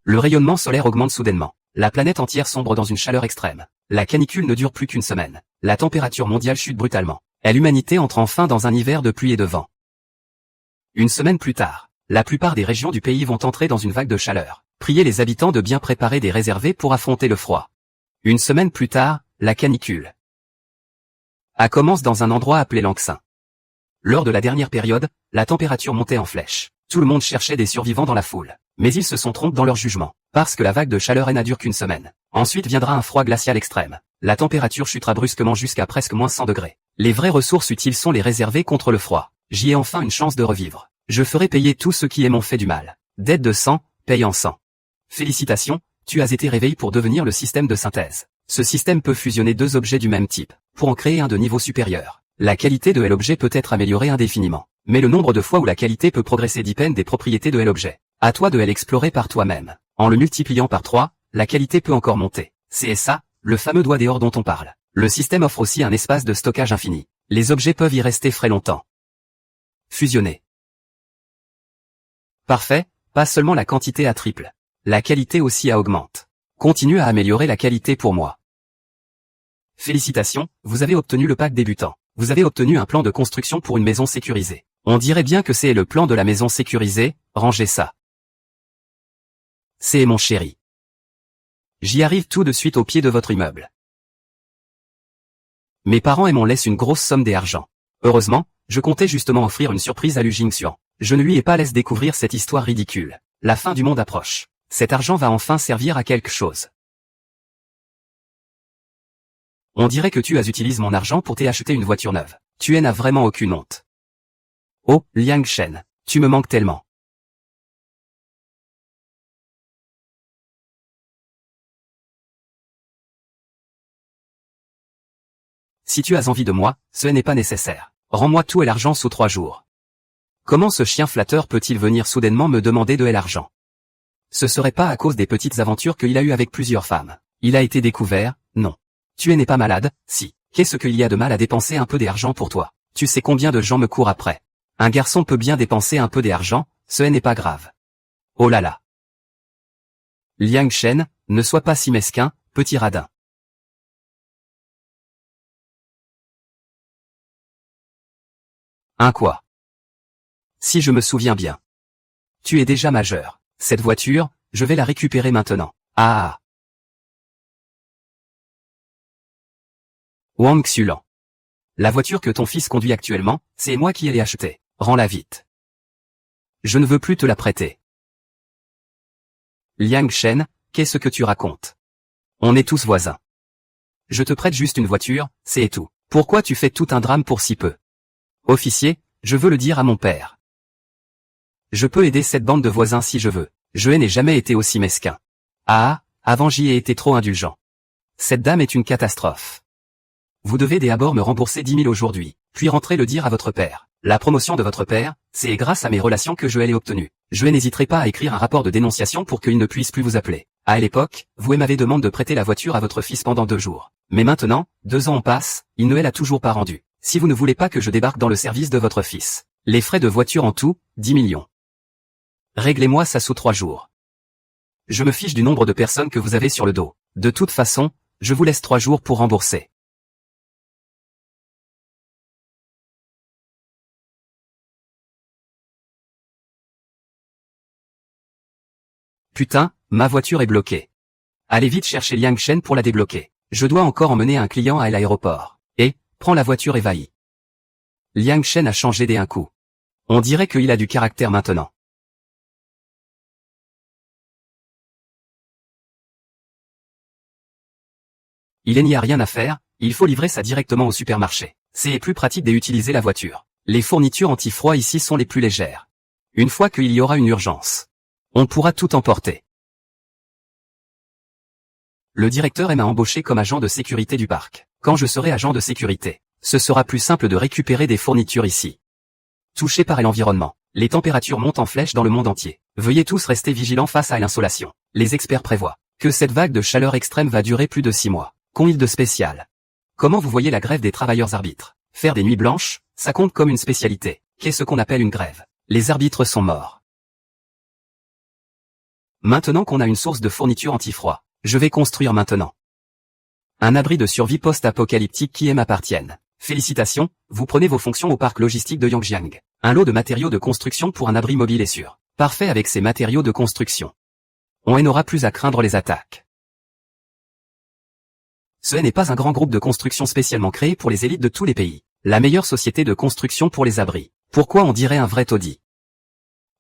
Le rayonnement solaire augmente soudainement. La planète entière sombre dans une chaleur extrême. La canicule ne dure plus qu'une semaine. La température mondiale chute brutalement. Et l'humanité entre enfin dans un hiver de pluie et de vent. Une semaine plus tard, la plupart des régions du pays vont entrer dans une vague de chaleur. Priez les habitants de bien préparer des réservés pour affronter le froid. Une semaine plus tard, la canicule commence dans un endroit appelé Lanxin. Lors de la dernière période, la température montait en flèche. Tout le monde cherchait des survivants dans la foule. Mais ils se sont trompés dans leur jugement, parce que la vague de chaleur n'a dure qu'une semaine. Ensuite viendra un froid glacial extrême. La température chutera brusquement jusqu'à presque moins 100 degrés. Les vraies ressources utiles sont les réservées contre le froid. J'y ai enfin une chance de revivre. Je ferai payer tous ceux qui m'ont fait du mal. Dette de sang, paye en sang. Félicitations, tu as été réveillé pour devenir le système de synthèse. Ce système peut fusionner deux objets du même type, pour en créer un de niveau supérieur. La qualité de l'objet peut être améliorée indéfiniment. Mais le nombre de fois où la qualité peut progresser dépend des propriétés de l'objet. À toi de l'explorer par toi-même. En le multipliant par 3, la qualité peut encore monter. C'est ça, le fameux doigt dehors dont on parle. Le système offre aussi un espace de stockage infini. Les objets peuvent y rester très longtemps. Fusionner. Parfait, pas seulement la quantité à triple. La qualité aussi augmente. Continue à améliorer la qualité pour moi. Félicitations, vous avez obtenu le pack débutant. Vous avez obtenu un plan de construction pour une maison sécurisée. On dirait bien que c'est le plan de la maison sécurisée, rangez ça. C'est mon chéri. J'y arrive tout de suite au pied de votre immeuble. Mes parents m'en laissent une grosse somme d'argent. Heureusement, je comptais justement offrir une surprise à Lu Jingxian. Je ne lui ai pas laissé découvrir cette histoire ridicule. La fin du monde approche. Cet argent va enfin servir à quelque chose. On dirait que tu as utilisé mon argent pour t'acheter une voiture neuve. Tu n'as vraiment aucune honte. Oh, Liang Shen, tu me manques tellement. Si tu as envie de moi, ce n'est pas nécessaire. Rends-moi tout et l'argent sous 3 jours. Comment ce chien flatteur peut-il venir soudainement me demander de l'argent? Ce serait pas à cause des petites aventures qu'il a eues avec plusieurs femmes. Il a été découvert, non. Tu n'es pas malade, si. Qu'est-ce qu'il y a de mal à dépenser un peu d'argent pour toi? Tu sais combien de gens me courent après. Un garçon peut bien dépenser un peu d'argent, ce n'est pas grave. Oh là là. Liang Shen, ne sois pas si mesquin, petit radin. Un quoi? Si je me souviens bien. Tu es déjà majeur. Cette voiture, je vais la récupérer maintenant. Ah. Wang Xulan. La voiture que ton fils conduit actuellement, c'est moi qui l'ai achetée. Rends-la vite. Je ne veux plus te la prêter. Liang Shen, qu'est-ce que tu racontes? On est tous voisins. Je te prête juste une voiture, c'est tout. Pourquoi tu fais tout un drame pour si peu? Officier, je veux le dire à mon père. Je peux aider cette bande de voisins si je veux. Je n'ai jamais été aussi mesquin. Ah, avant j'y ai été trop indulgent. Cette dame est une catastrophe. Vous devez d'abord me rembourser 10 000 aujourd'hui, puis rentrer le dire à votre père. La promotion de votre père, c'est grâce à mes relations que je l'ai obtenue. Je n'hésiterai pas à écrire un rapport de dénonciation pour qu'il ne puisse plus vous appeler. À l'époque, vous m'avez demandé de prêter la voiture à votre fils pendant 2 jours. Mais maintenant, 2 ans passent, il ne l'a toujours pas rendue. Si vous ne voulez pas que je débarque dans le service de votre fils. Les frais de voiture en tout, 10 millions. Réglez-moi ça sous 3 jours. Je me fiche du nombre de personnes que vous avez sur le dos. De toute façon, je vous laisse 3 jours pour rembourser. Putain, ma voiture est bloquée. Allez vite chercher Liang Shen pour la débloquer. Je dois encore emmener un client à l'aéroport. Et, prends la voiture évahi. Liang Shen a changé d'un coup. On dirait qu'il a du caractère maintenant. Il n'y a rien à faire, il faut livrer ça directement au supermarché. C'est plus pratique d'utiliser la voiture. Les fournitures anti-froid ici sont les plus légères. Une fois qu'il y aura une urgence, on pourra tout emporter. Le directeur m'a embauché comme agent de sécurité du parc. Quand je serai agent de sécurité, ce sera plus simple de récupérer des fournitures ici. Touché par l'environnement, les températures montent en flèche dans le monde entier. Veuillez tous rester vigilants face à l'insolation. Les experts prévoient que cette vague de chaleur extrême va durer plus de 6 mois. Qu'ont-ils de spécial? Comment vous voyez la grève des travailleurs arbitres? Faire des nuits blanches, ça compte comme une spécialité. Qu'est-ce qu'on appelle une grève? Les arbitres sont morts. Maintenant qu'on a une source de fourniture anti-froid, je vais construire maintenant un abri de survie post-apocalyptique qui m'appartienne. Félicitations, vous prenez vos fonctions au parc logistique de Yangjiang. Un lot de matériaux de construction pour un abri mobile est sûr. Parfait avec ces matériaux de construction. On n'aura plus à craindre les attaques. Ce n'est pas un grand groupe de construction spécialement créé pour les élites de tous les pays. La meilleure société de construction pour les abris. Pourquoi on dirait un vrai taudis?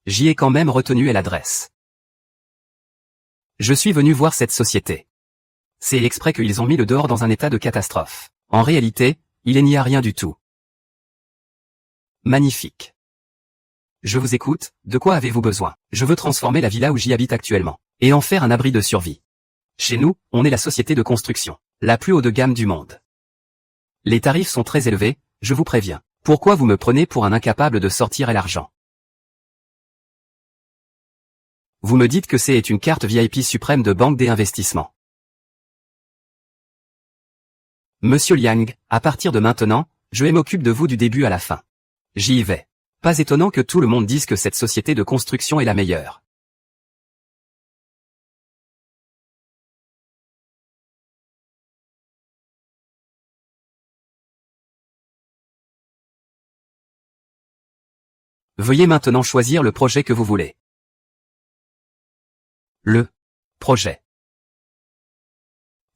J'y ai quand même retenu l'adresse. Je suis venu voir cette société. C'est exprès qu'ils ont mis le dehors dans un état de catastrophe. En réalité, il n'y a rien du tout. Magnifique. Je vous écoute, de quoi avez-vous besoin? Je veux transformer la villa où j'y habite actuellement, et en faire un abri de survie. Chez nous, on est la société de construction, la plus haut de gamme du monde. Les tarifs sont très élevés, je vous préviens. Pourquoi vous me prenez pour un incapable de sortir l'argent? Vous me dites que c'est une carte VIP suprême de Banque des Investissements. Monsieur Liang, à partir de maintenant, je m'occupe de vous du début à la fin. J'y vais. Pas étonnant que tout le monde dise que cette société de construction est la meilleure. Veuillez maintenant choisir le projet que vous voulez. Le projet.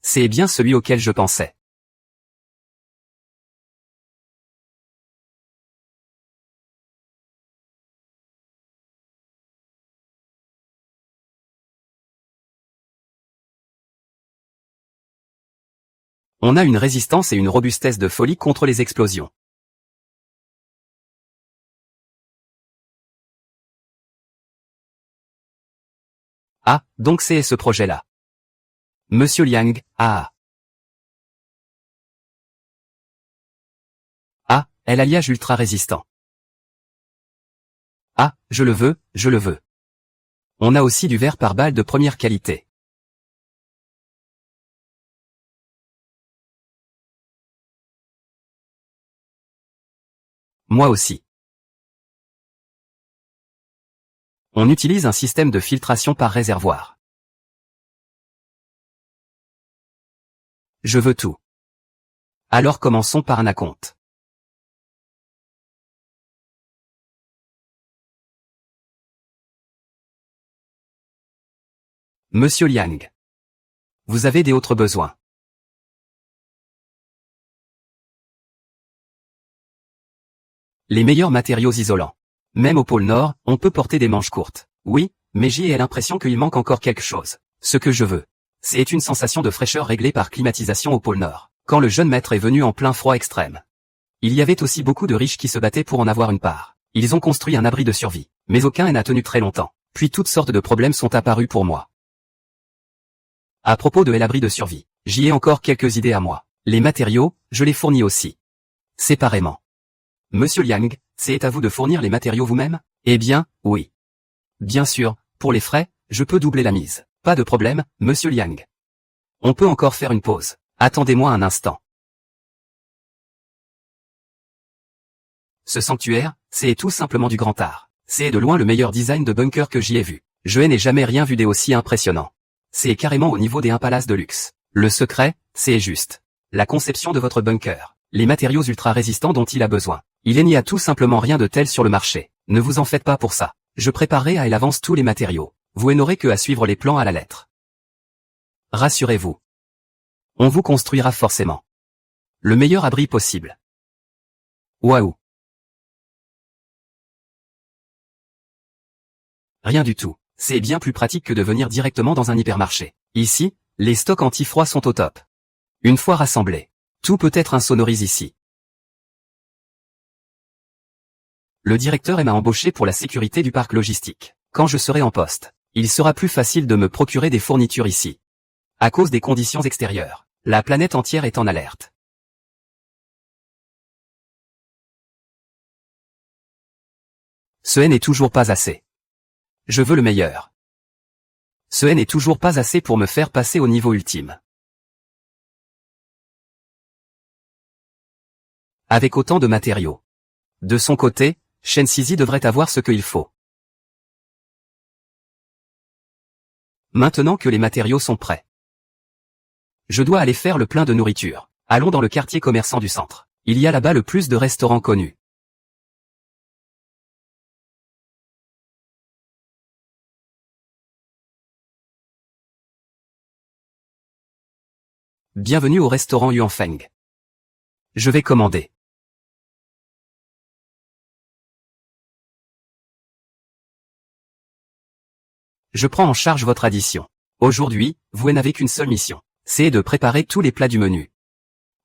C'est bien celui auquel je pensais. On a une résistance et une robustesse de folie contre les explosions. Ah, donc c'est ce projet-là. Monsieur Liang, ah. Ah, l'alliage ultra résistant. Ah, je le veux, je le veux. On a aussi du verre par balle de première qualité. Moi aussi. On utilise un système de filtration par réservoir. Je veux tout. Alors commençons par un acompte. Monsieur Liang. Vous avez des autres besoins. Les meilleurs matériaux isolants. Même au pôle Nord, on peut porter des manches courtes. Oui, mais j'ai l'impression qu'il manque encore quelque chose. Ce que je veux, c'est une sensation de fraîcheur réglée par climatisation au pôle Nord. Quand le jeune maître est venu en plein froid extrême, il y avait aussi beaucoup de riches qui se battaient pour en avoir une part. Ils ont construit un abri de survie, mais aucun n'a tenu très longtemps. Puis toutes sortes de problèmes sont apparus pour moi. À propos de l'abri de survie, j'y ai encore quelques idées à moi. Les matériaux, je les fournis aussi. Séparément. Monsieur Liang, c'est à vous de fournir les matériaux vous-même? Eh bien, oui. Bien sûr, pour les frais, je peux doubler la mise. Pas de problème, Monsieur Liang. On peut encore faire une pause. Attendez-moi un instant. Ce sanctuaire, c'est tout simplement du grand art. C'est de loin le meilleur design de bunker que j'y ai vu. Je n'ai jamais rien vu d'aussi impressionnant. C'est carrément au niveau d'un palace de luxe. Le secret, c'est juste la conception de votre bunker. Les matériaux ultra résistants dont il a besoin. Il n'y a tout simplement rien de tel sur le marché. Ne vous en faites pas pour ça. Je préparerai à l'avance tous les matériaux. Vous n'aurez que à suivre les plans à la lettre. Rassurez-vous. On vous construira forcément le meilleur abri possible. Waouh. Rien du tout. C'est bien plus pratique que de venir directement dans un hypermarché. Ici, les stocks anti-froid sont au top. Une fois rassemblés, tout peut être insonorisé ici. Le directeur m'a embauché pour la sécurité du parc logistique. Quand je serai en poste, il sera plus facile de me procurer des fournitures ici. À cause des conditions extérieures, la planète entière est en alerte. Ce n'est toujours pas assez. Je veux le meilleur. Ce n'est toujours pas assez pour me faire passer au niveau ultime. Avec autant de matériaux. De son côté, Shen Sizi devrait avoir ce qu'il faut. Maintenant que les matériaux sont prêts. Je dois aller faire le plein de nourriture. Allons dans le quartier commerçant du centre. Il y a là-bas le plus de restaurants connus. Bienvenue au restaurant Yuanfeng. Je vais commander. Je prends en charge votre addition. Aujourd'hui, vous n'avez qu'une seule mission. C'est de préparer tous les plats du menu.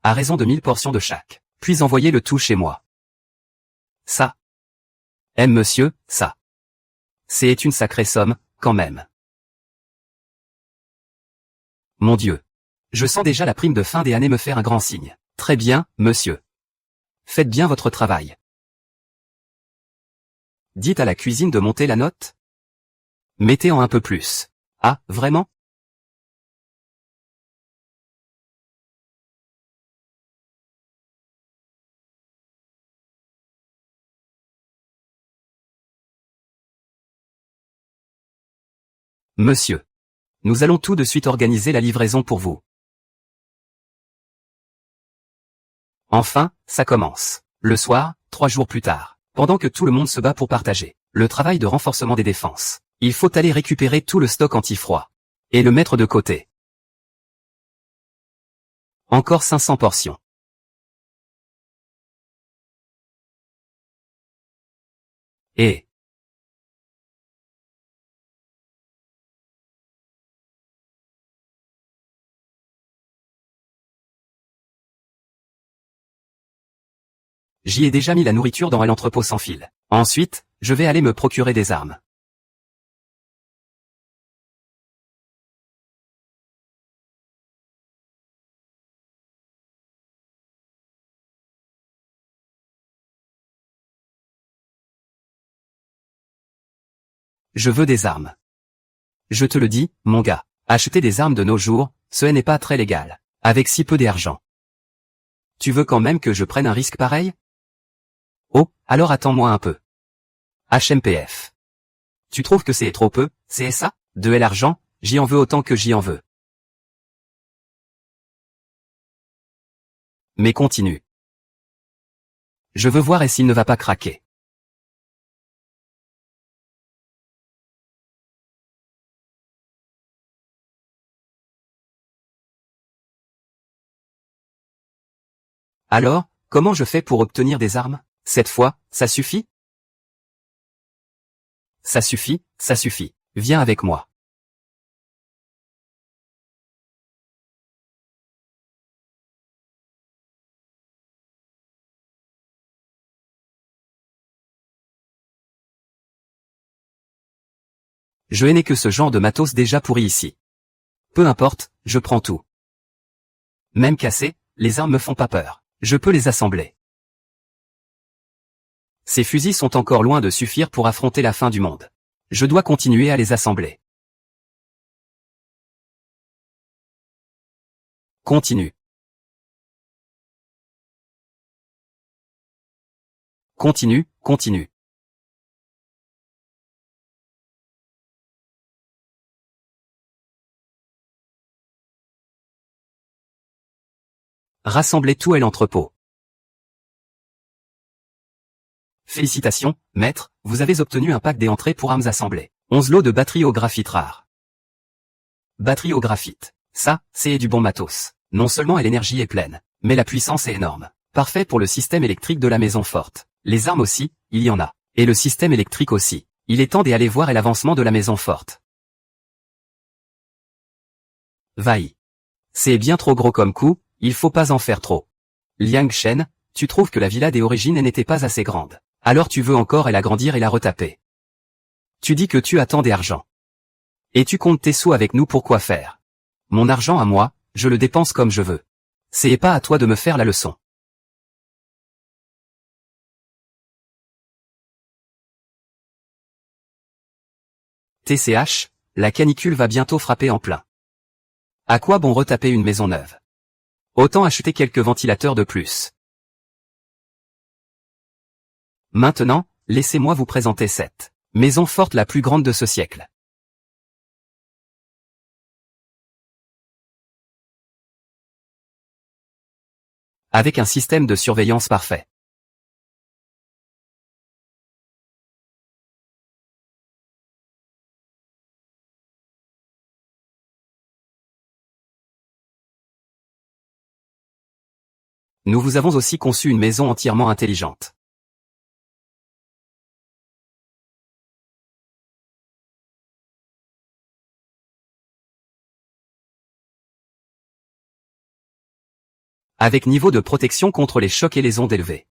À raison de 1000 portions de chaque. Puis envoyer le tout chez moi. Ça. Monsieur, ça. C'est une sacrée somme, quand même. Mon Dieu. Je sens déjà la prime de fin des années me faire un grand signe. Très bien, monsieur. Faites bien votre travail. Dites à la cuisine de monter la note. Mettez en un peu plus. Ah, vraiment? Monsieur. Nous allons tout de suite organiser la livraison pour vous. Enfin, ça commence. Le soir, 3 jours plus tard, pendant que tout le monde se bat pour partager le travail de renforcement des défenses, il faut aller récupérer tout le stock anti-froid et le mettre de côté. Encore 500 portions. Et j'y ai déjà mis la nourriture dans l'entrepôt sans fil. Ensuite, je vais aller me procurer des armes. Je veux des armes. Je te le dis, mon gars, acheter des armes de nos jours, ce n'est pas très légal, avec si peu d'argent. Tu veux quand même que je prenne un risque pareil? Oh, alors attends-moi un peu. HMPF. Tu trouves que c'est trop peu, c'est ça? De l'argent, j'y en veux autant que j'y en veux. Mais continue. Je veux voir et s'il ne va pas craquer. Alors, comment je fais pour obtenir des armes? Cette fois, ça suffit? Ça suffit, ça suffit. Viens avec moi. Je n'ai que ce genre de matos déjà pourri ici. Peu importe, je prends tout. Même cassé, les armes me font pas peur. Je peux les assembler. Ces fusils sont encore loin de suffire pour affronter la fin du monde. Je dois continuer à les assembler. Continue. Continue, continue. Rassemblez tout à l'entrepôt. Félicitations, maître, vous avez obtenu un pack d'entrées pour armes assemblées. 11 lots de batteries au graphite rare. Batterie au graphite. Ça, c'est du bon matos. Non seulement l'énergie est pleine, mais la puissance est énorme. Parfait pour le système électrique de la maison forte. Les armes aussi, il y en a. Et le système électrique aussi. Il est temps d'aller voir l'avancement de la maison forte. Vaille. C'est bien trop gros comme coup, il faut pas en faire trop. Liang Shen, tu trouves que la villa des origines n'était pas assez grande. Alors tu veux encore l'agrandir et la retaper. Tu dis que tu attends des argent. Et tu comptes tes sous avec nous pour quoi faire? Mon argent à moi, je le dépense comme je veux. C'est pas à toi de me faire la leçon. TCH, la canicule va bientôt frapper en plein. À quoi bon retaper une maison neuve? Autant acheter quelques ventilateurs de plus. Maintenant, laissez-moi vous présenter cette maison forte la plus grande de ce siècle. avec un système de surveillance parfait. Nous vous avons aussi conçu une maison entièrement intelligente. Avec niveau de protection contre les chocs et les ondes élevées.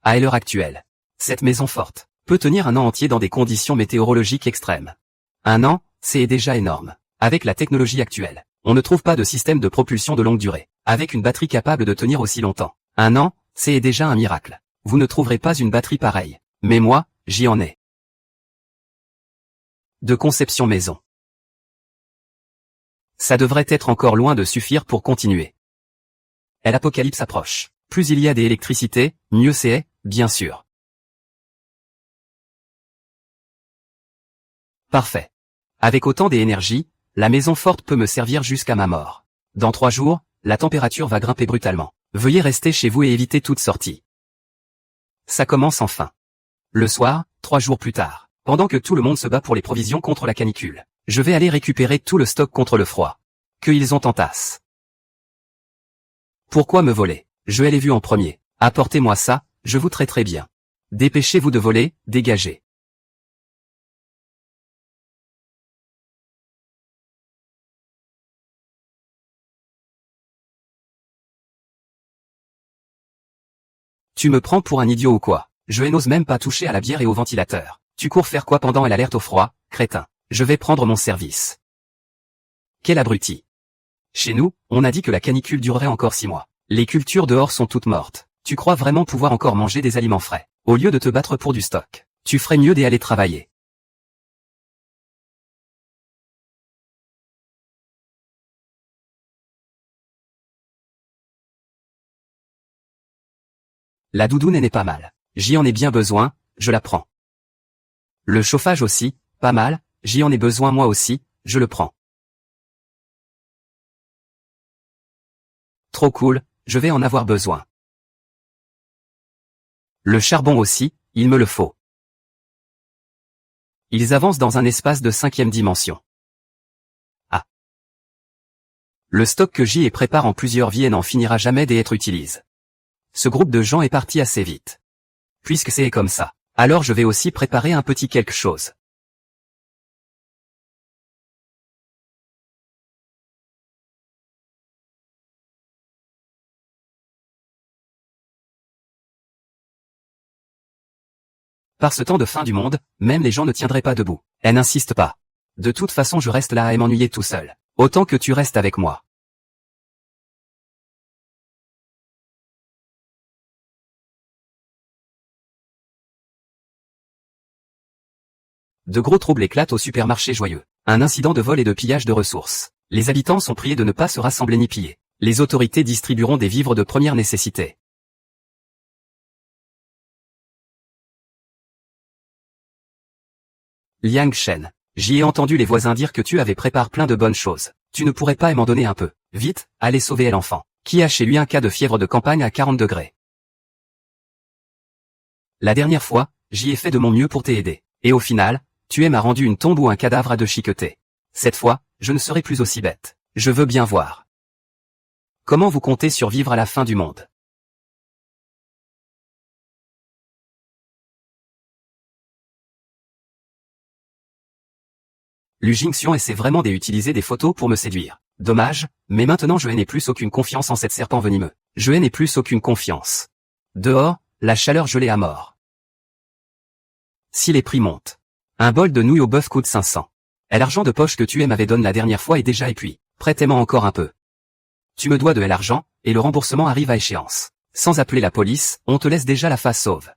À l'heure actuelle, cette maison forte peut tenir un an entier dans des conditions météorologiques extrêmes. Un an, c'est déjà énorme. Avec la technologie actuelle, on ne trouve pas de système de propulsion de longue durée, avec une batterie capable de tenir aussi longtemps. Un an, c'est déjà un miracle. Vous ne trouverez pas une batterie pareille. Mais moi, j'y en ai. De conception maison. Ça devrait être encore loin de suffire pour continuer. L'apocalypse approche. Plus il y a d'électricité, mieux c'est, bien sûr. Parfait. Avec autant d'énergie, la maison forte peut me servir jusqu'à ma mort. Dans 3 jours, la température va grimper brutalement. Veuillez rester chez vous et éviter toute sortie. Ça commence enfin. Le soir, 3 jours plus tard, pendant que tout le monde se bat pour les provisions contre la canicule, je vais aller récupérer tout le stock contre le froid. Qu'ils ont en tasse. Pourquoi me voler? Je l'ai vu en premier. Apportez-moi ça, je vous traiterai bien. Dépêchez-vous de voler, dégagez. Tu me prends pour un idiot ou quoi? Je n'ose même pas toucher à la bière et au ventilateur. Tu cours faire quoi pendant l'alerte au froid, crétin? Je vais prendre mon service. Quel abruti. Chez nous, on a dit que la canicule durerait encore 6 mois. Les cultures dehors sont toutes mortes. Tu crois vraiment pouvoir encore manger des aliments frais? Au lieu de te battre pour du stock, tu ferais mieux d'y aller travailler. La doudoune n'est pas mal. J'y en ai bien besoin, je la prends. Le chauffage aussi, pas mal, j'y en ai besoin moi aussi, je le prends. Trop cool, je vais en avoir besoin. Le charbon aussi, il me le faut. Ils avancent dans un espace de 5e dimension. Ah. Le stock que j'y ai prépare en plusieurs vies et n'en finira jamais d'être utilisé. Ce groupe de gens est parti assez vite. Puisque c'est comme ça, alors je vais aussi préparer un petit quelque chose. Par ce temps de fin du monde, même les gens ne tiendraient pas debout. Elle n'insiste pas. De toute façon je reste là à m'ennuyer tout seul. Autant que tu restes avec moi. De gros troubles éclatent au supermarché joyeux. Un incident de vol et de pillage de ressources. Les habitants sont priés de ne pas se rassembler ni piller. Les autorités distribueront des vivres de première nécessité. Liang Shen. J'y ai entendu les voisins dire que tu avais préparé plein de bonnes choses. Tu ne pourrais pas m'en donner un peu. Vite, allez sauver l'enfant. Qui a chez lui un cas de fièvre de campagne à 40 degrés. La dernière fois, j'y ai fait de mon mieux pour t'aider. Et au final, tu m'as rendu une tombe ou un cadavre à déchiqueter. Cette fois, je ne serai plus aussi bête. Je veux bien voir. Comment vous comptez survivre à la fin du monde? Lu Jingxian essaie vraiment d'utiliser des photos pour me séduire. Dommage, mais maintenant je n'ai plus aucune confiance en cette serpent venimeux. Je n'ai plus aucune confiance. Dehors, la chaleur gelée à mort. Si les prix montent. Un bol de nouilles au bœuf coûte 500. Et l'argent de poche que tu m'avais donné la dernière fois est déjà épuisé. Prêtez-moi encore un peu. Tu me dois de l'argent, et le remboursement arrive à échéance. Sans appeler la police, on te laisse déjà la face sauve.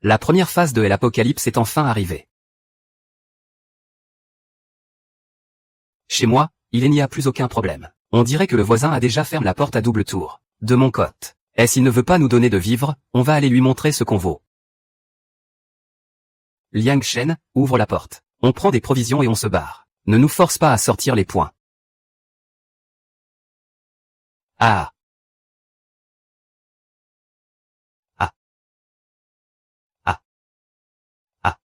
La première phase de l'apocalypse est enfin arrivée. Chez moi, il n'y a plus aucun problème. On dirait que le voisin a déjà fermé la porte à double tour. De mon côté. Et s'il ne veut pas nous donner de vivre, on va aller lui montrer ce qu'on vaut. Liang Shen, ouvre la porte. On prend des provisions et on se barre. Ne nous force pas à sortir les poings. Ah. Ah. Ah. Ah.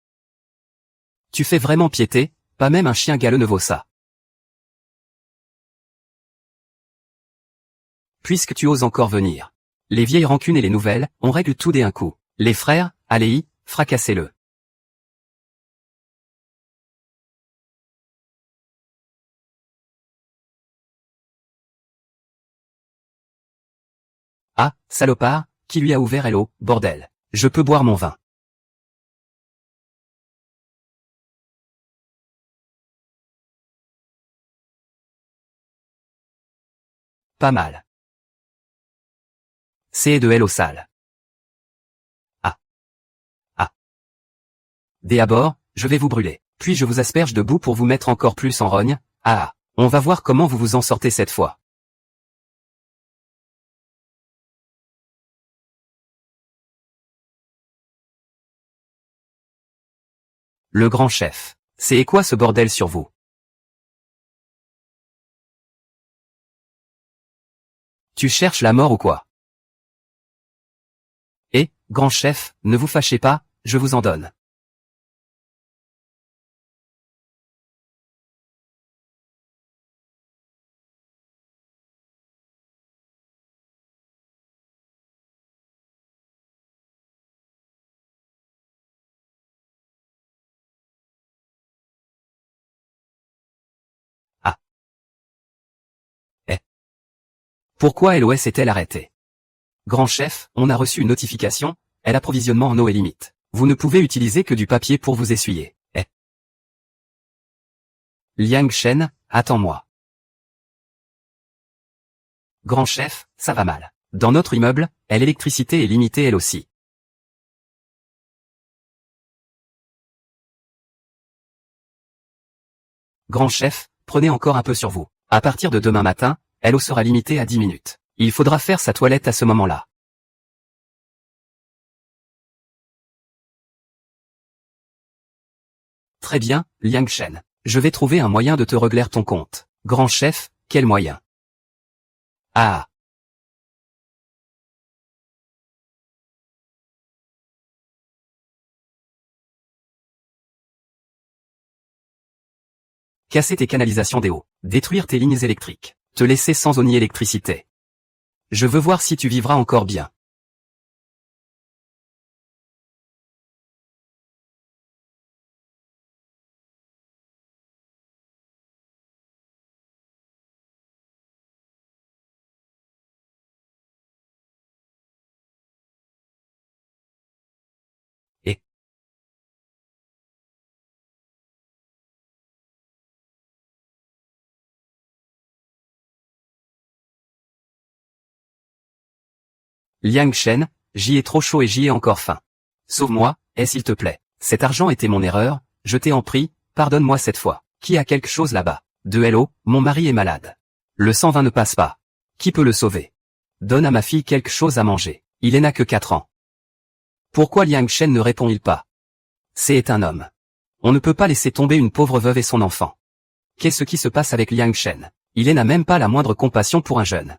Tu fais vraiment piété, pas même un chien galeux ne vaut ça. Puisque tu oses encore venir. Les vieilles rancunes et les nouvelles, on règle tout d'un coup. Les frères, allez-y, fracassez-le. Ah, salopard, qui lui a ouvert hello, bordel. Je peux boire mon vin. Pas mal. C'est de hello sale. Ah. Ah. Dès à bord, je vais vous brûler. Puis je vous asperge de boue pour vous mettre encore plus en rogne. Ah. On va voir comment vous vous en sortez cette fois. Le grand chef. C'est quoi ce bordel sur vous? Tu cherches la mort ou quoi? Eh, grand chef, ne vous fâchez pas, je vous en donne. Ah. Eh. Pourquoi LOS est-elle arrêtée? Grand chef, on a reçu une notification, l'approvisionnement en eau est limite. Vous ne pouvez utiliser que du papier pour vous essuyer. Eh. Liang Shen, attends-moi. Grand chef, ça va mal. Dans notre immeuble, l'électricité est limitée elle aussi. Grand chef, prenez encore un peu sur vous. À partir de demain matin, l'eau sera limitée à 10 minutes. Il faudra faire sa toilette à ce moment-là. Très bien, Liang Shen. Je vais trouver un moyen de te régler ton compte. Grand chef, quel moyen? Ah. Casser tes canalisations d'eau. Détruire tes lignes électriques. Te laisser sans eau ni électricité. Je veux voir si tu vivras encore bien. Et Liang Shen, j'y ai trop chaud et j'y ai encore faim. Sauve-moi, s'il te plaît. Cet argent était mon erreur, je t'ai en prie, pardonne-moi cette fois. Qui a quelque chose là-bas? De hello, mon mari est malade. Le 120 ne passe pas. Qui peut le sauver? Donne à ma fille quelque chose à manger. Il n'a que 4 ans. Pourquoi Liang Shen ne répond-il pas? C'est un homme. On ne peut pas laisser tomber une pauvre veuve et son enfant. Qu'est-ce qui se passe avec Liang Shen? Il n'a même pas la moindre compassion pour un jeune.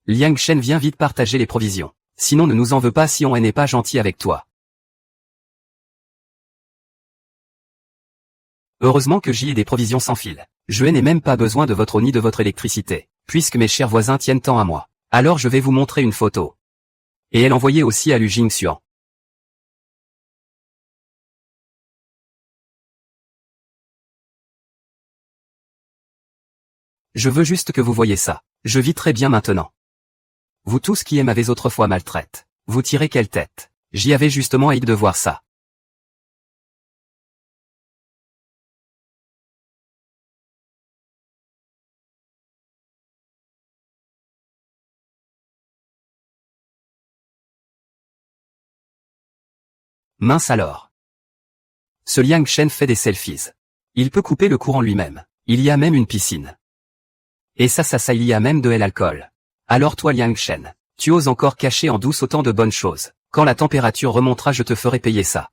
Liang Shen vient vite partager les provisions. Sinon ne nous en veux pas si on n'est pas gentil avec toi. Heureusement que j'y ai des provisions sans fil. Je n'ai même pas besoin de votre eau ni de votre électricité, puisque mes chers voisins tiennent tant à moi. Alors je vais vous montrer une photo. Et elle envoyée aussi à Lu Jingxuan. Je veux juste que vous voyez ça. Je vis très bien maintenant. Vous tous qui m'avez autrefois maltraite. Vous tirez quelle tête? J'y avais justement hâte de voir ça. Mince alors. Ce Liang Shen fait des selfies. Il peut couper le courant lui-même. Il y a même une piscine. Et ça il y a même de l'alcool. Alors toi Liang Shen, tu oses encore cacher en douce autant de bonnes choses. Quand la température remontera je te ferai payer ça.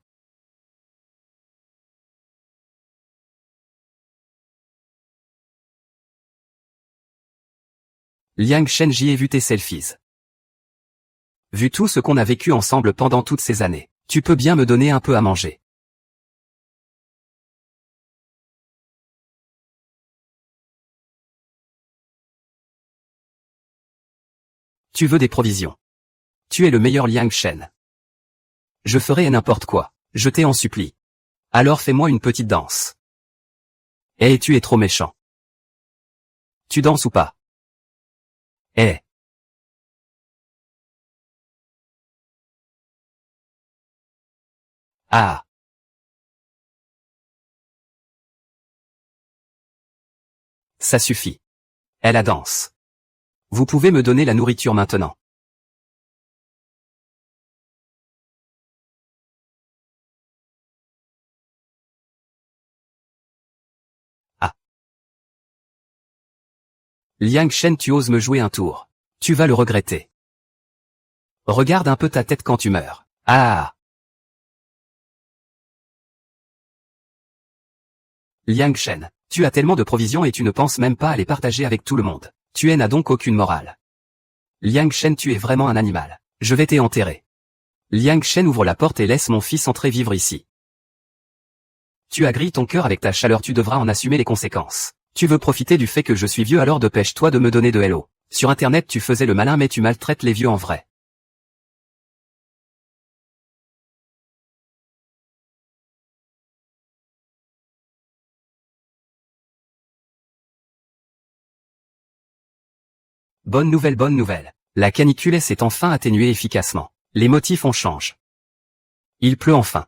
Liang Shen, j'y ai vu tes selfies. Vu tout ce qu'on a vécu ensemble pendant toutes ces années, tu peux bien me donner un peu à manger. Tu veux des provisions. Tu es le meilleur Liang Shen. Je ferai n'importe quoi, je t'en supplie. Alors fais-moi une petite danse. Eh, tu es trop méchant. Tu danses ou pas? Eh. Ah. Ça suffit. Elle la danse. Vous pouvez me donner la nourriture maintenant. Ah. Liang Shen, tu oses me jouer un tour. Tu vas le regretter. Regarde un peu ta tête quand tu meurs. Ah. Liang Shen, tu as tellement de provisions et tu ne penses même pas à les partager avec tout le monde. Tu n'as donc aucune morale. Liang Shen, tu es vraiment un animal. Je vais t'enterrer. Liang Shen, ouvre la porte et laisse mon fils entrer vivre ici. Tu as grillé ton cœur avec ta chaleur, tu devras en assumer les conséquences. Tu veux profiter du fait que je suis vieux, alors dépêche-toi de me donner de l'eau. Sur internet tu faisais le malin mais tu maltraites les vieux en vrai. Bonne nouvelle, bonne nouvelle. La canicule s'est enfin atténuée efficacement. Les motifs en changent. Il pleut enfin.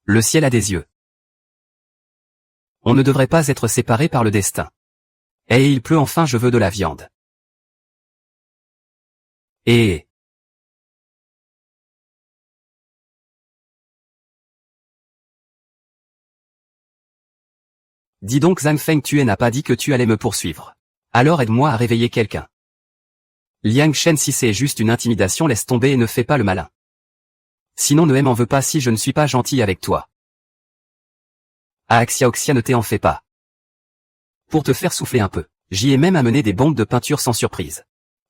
Le ciel a des yeux. On ne devrait pas être séparés par le destin. Et il pleut enfin, je veux de la viande. Et... Dis donc Zhang Feng, tu n'as pas dit que tu allais me poursuivre. Alors aide-moi à réveiller quelqu'un. Liang Shen, si c'est juste une intimidation, laisse tomber et ne fais pas le malin. Sinon ne m'en veux pas si je ne suis pas gentil avec toi. Ah Oxia, ne t'en fais pas. Pour te faire souffler un peu, j'y ai même amené des bombes de peinture sans surprise.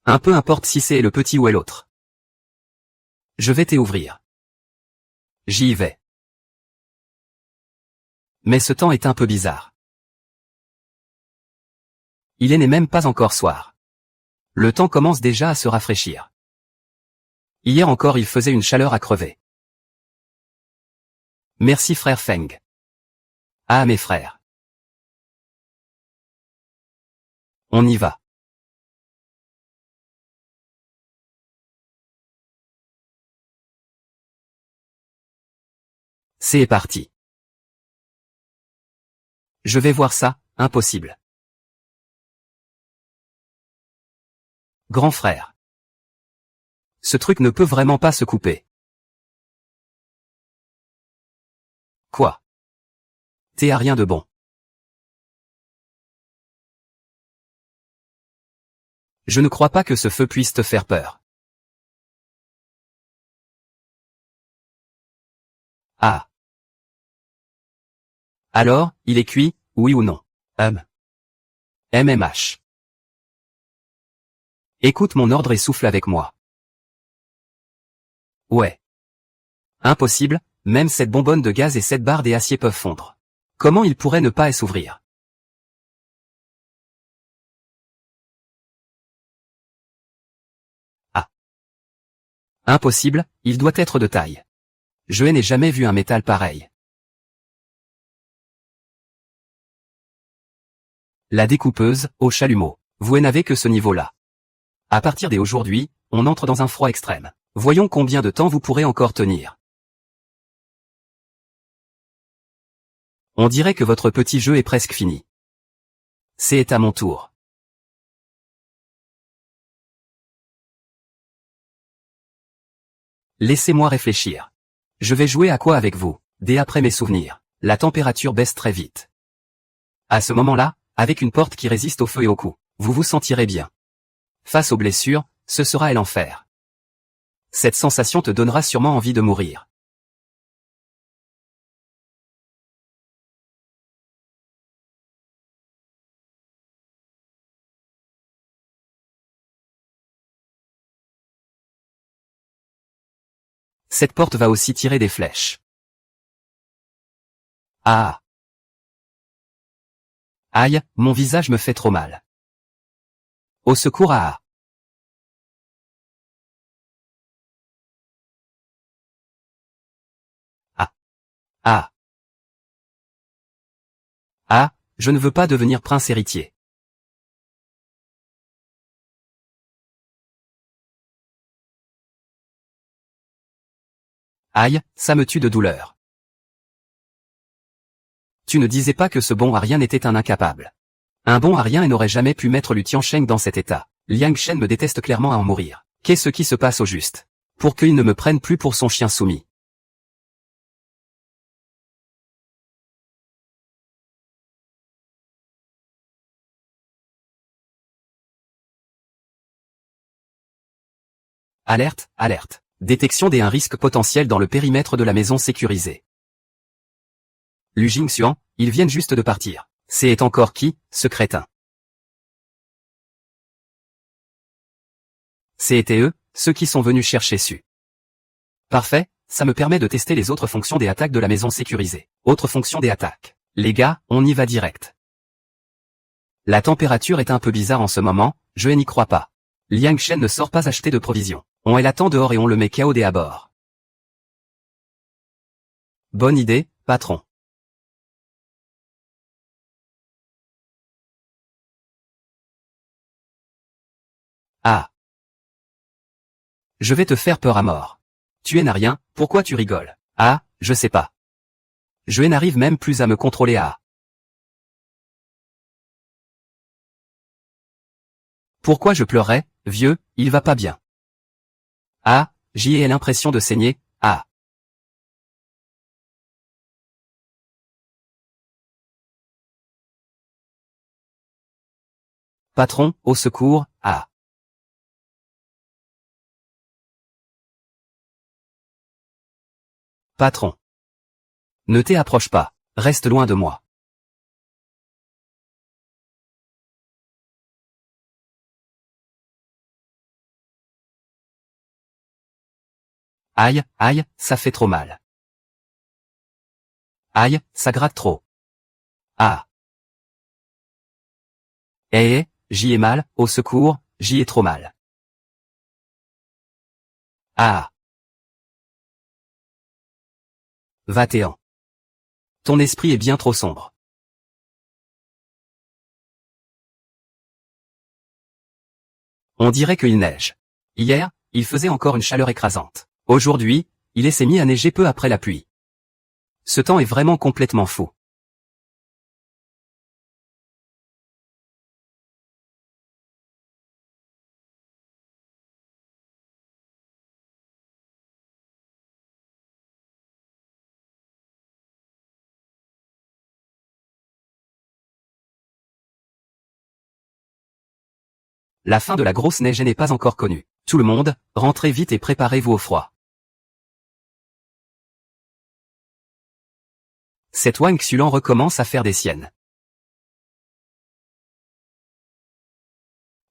Un peu importe si c'est le petit ou l'autre. Je vais t'ouvrir. J'y vais. Mais ce temps est un peu bizarre. Il n'est même pas encore soir. Le temps commence déjà à se rafraîchir. Hier encore il faisait une chaleur à crever. Merci frère Feng. Ah mes frères. On y va. C'est parti. Je vais voir ça, impossible. Grand frère. Ce truc ne peut vraiment pas se couper. Quoi? T'es à rien de bon. Je ne crois pas que ce feu puisse te faire peur. Ah. Alors, il est cuit, oui ou non? MMH. Écoute mon ordre et souffle avec moi. Ouais. Impossible, même cette bonbonne de gaz et cette barre d'acier peuvent fondre. Comment il pourrait ne pas s'ouvrir? Ah. Impossible, il doit être de taille. Je n'ai jamais vu un métal pareil. La découpeuse, au chalumeau. Vous n'avez que ce niveau-là. À partir d'aujourd'hui, on entre dans un froid extrême. Voyons combien de temps vous pourrez encore tenir. On dirait que votre petit jeu est presque fini. C'est à mon tour. Laissez-moi réfléchir. Je vais jouer à quoi avec vous? Dès après mes souvenirs, la température baisse très vite. À ce moment-là, avec une porte qui résiste au feu et au coup, vous vous sentirez bien. Face aux blessures, ce sera l'enfer. Cette sensation te donnera sûrement envie de mourir. Cette porte va aussi tirer des flèches. Ah! Aïe, mon visage me fait trop mal. Au secours ah! Ah! Ah! Ah! Je ne veux pas devenir prince héritier. Aïe, ça me tue de douleur. Tu ne disais pas que ce bon à rien était un incapable. Un bon à rien et n'aurait jamais pu mettre Lu Tiansheng dans cet état. Liang Shen me déteste clairement à en mourir. Qu'est-ce qui se passe au juste? Pour qu'il ne me prenne plus pour son chien soumis. Alerte, alerte. Détection d'un risque potentiel dans le périmètre de la maison sécurisée. Lu Jingxuan, ils viennent juste de partir. C'est encore qui, ce crétin? C'était eux, ceux qui sont venus chercher Su. Parfait, ça me permet de tester les autres fonctions des attaques de la maison sécurisée. Autre fonction des attaques. Les gars, on y va direct. La température est un peu bizarre en ce moment, je n'y crois pas. Liang Shen ne sort pas acheter de provisions. On l'attend dehors et on le met KO à bord. Bonne idée, patron. Ah. Je vais te faire peur à mort. Tu n'as rien, pourquoi tu rigoles? Ah, je sais pas. Je n'arrive même plus à me contrôler ah. Pourquoi je pleurais, vieux, il va pas bien. Ah, j'y ai l'impression de saigner, ah. Patron, au secours, ah. Patron. Ne t'approche pas, reste loin de moi. Aïe, aïe, ça fait trop mal. Aïe, ça gratte trop. Ah. Eh, j'y ai mal, au secours, j'y ai trop mal. Ah. 21. Ton esprit est bien trop sombre. On dirait qu'il neige. Hier, il faisait encore une chaleur écrasante. Aujourd'hui, il s'est mis à neiger peu après la pluie. Ce temps est vraiment complètement fou. La fin de la grosse neige n'est pas encore connue. Tout le monde, rentrez vite et préparez-vous au froid. Cet Wang Xulan recommence à faire des siennes.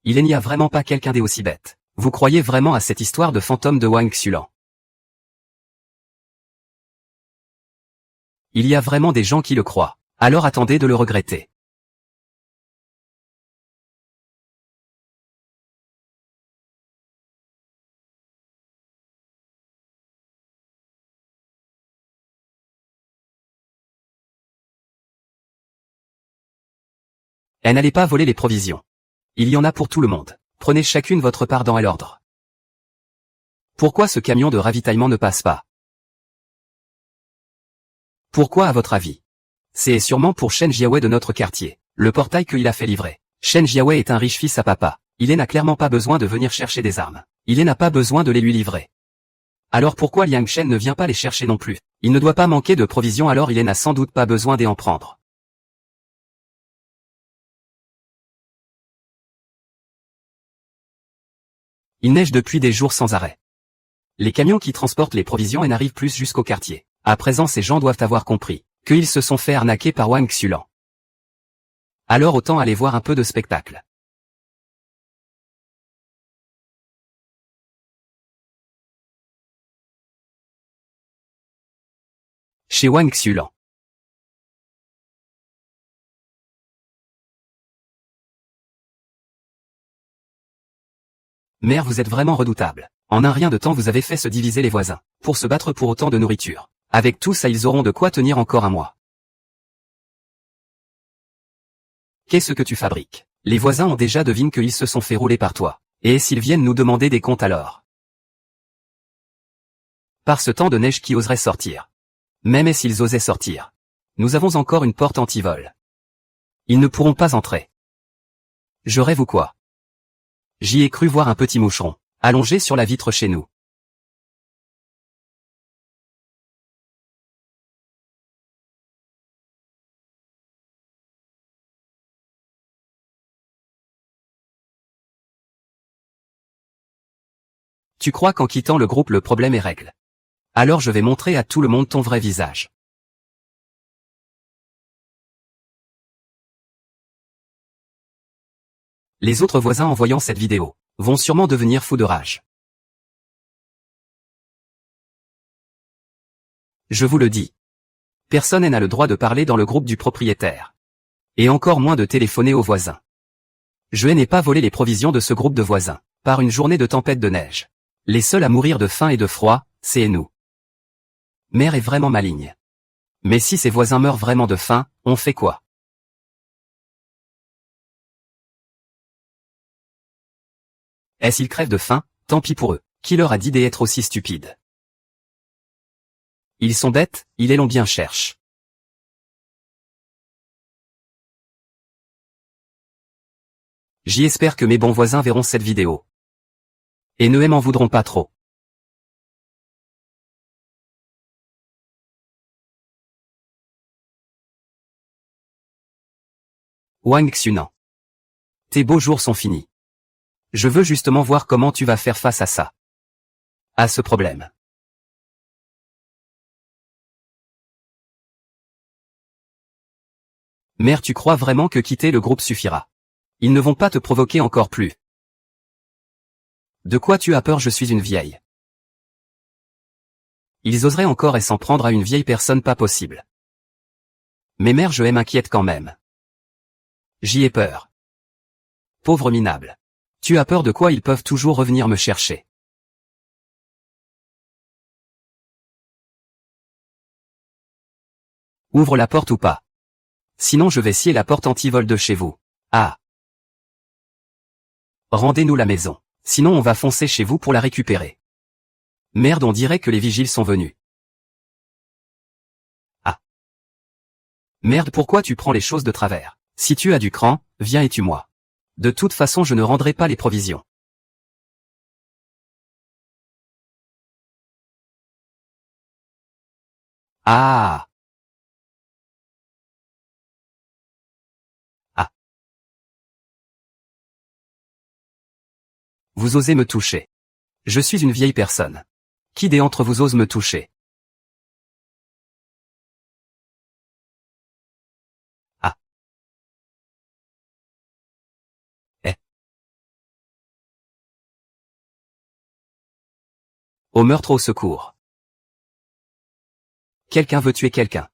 Il n'y a vraiment pas quelqu'un d'aussi bête. Vous croyez vraiment à cette histoire de fantôme de Wang Xulan? Il y a vraiment des gens qui le croient. Alors attendez de le regretter. Elle n'allait pas voler les provisions. Il y en a pour tout le monde. Prenez chacune votre part dans l'ordre. Pourquoi ce camion de ravitaillement ne passe pas? Pourquoi à votre avis? C'est sûrement pour Shen Jiawei de notre quartier, le portail qu'il a fait livrer. Shen Jiawei est un riche fils à papa. Il n'a clairement pas besoin de venir chercher des armes. Il n'a pas besoin de les lui livrer. Alors pourquoi Liang Shen ne vient pas les chercher non plus? Il ne doit pas manquer de provisions, alors il n'a sans doute pas besoin d'en prendre. Il neige depuis des jours sans arrêt. Les camions qui transportent les provisions n'arrivent plus jusqu'au quartier. À présent, ces gens doivent avoir compris qu'ils se sont fait arnaquer par Wang Xulan. Alors autant aller voir un peu de spectacle. Chez Wang Xulan. Mère, vous êtes vraiment redoutable. En un rien de temps vous avez fait se diviser les voisins, pour se battre pour autant de nourriture. Avec tout ça ils auront de quoi tenir encore un mois. Qu'est-ce que tu fabriques? Les voisins ont déjà deviné qu'ils se sont fait rouler par toi. Et s'ils viennent nous demander des comptes alors? Par ce temps de neige, qui oserait sortir? Même s'ils osaient sortir, nous avons encore une porte anti-vol. Ils ne pourront pas entrer. Je rêve ou quoi? J'y ai cru voir un petit moucheron, allongé sur la vitre chez nous. Tu crois qu'en quittant le groupe le problème est réglé? Alors je vais montrer à tout le monde ton vrai visage. Les autres voisins, en voyant cette vidéo, vont sûrement devenir fous de rage. Je vous le dis. Personne n'a le droit de parler dans le groupe du propriétaire. Et encore moins de téléphoner aux voisins. Je n'ai pas volé les provisions de ce groupe de voisins, par une journée de tempête de neige. Les seuls à mourir de faim et de froid, c'est nous. Mère est vraiment maligne. Mais si ces voisins meurent vraiment de faim, on fait quoi? S'ils crèvent de faim, tant pis pour eux. Qui leur a dit d'être aussi stupides? Ils sont bêtes, ils les l'ont bien cherche. J'y espère que mes bons voisins verront cette vidéo. Et ne m'en voudront pas trop. Wang Xunan. Tes beaux jours sont finis. Je veux justement voir comment tu vas faire face à ça. À ce problème. Mère, tu crois vraiment que quitter le groupe suffira? Ils ne vont pas te provoquer encore plus. De quoi tu as peur? Je suis une vieille. Ils oseraient encore et s'en prendre à une vieille personne, pas possible. Mais mère, je m'inquiète quand même. J'y ai peur. Pauvre minable. Tu as peur de quoi? Ils peuvent toujours revenir me chercher. Ouvre la porte ou pas. Sinon je vais scier la porte anti-vol de chez vous. Ah. Rendez-nous la maison. Sinon on va foncer chez vous pour la récupérer. Merde, on dirait que les vigiles sont venus. Ah. Merde, pourquoi tu prends les choses de travers? Si tu as du cran, viens et tue-moi. De toute façon je ne rendrai pas les provisions. Ah. Ah. Vous osez me toucher. Je suis une vieille personne. Qui d'entre vous ose me toucher? Ah. Eh. Au meurtre, au secours. Quelqu'un veut tuer quelqu'un.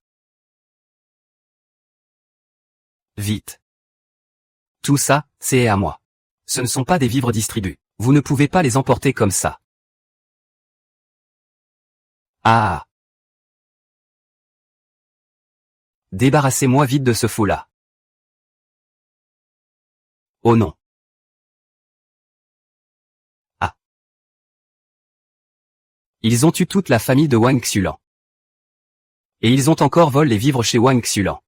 Vite. Tout ça, c'est à moi. Ce ne sont pas des vivres distribués. Vous ne pouvez pas les emporter comme ça. Ah. Débarrassez-moi vite de ce fou-là. Oh non. Ah. Ils ont tué toute la famille de Wang Xulan. Et ils ont encore volé les vivres chez Wang Xulan.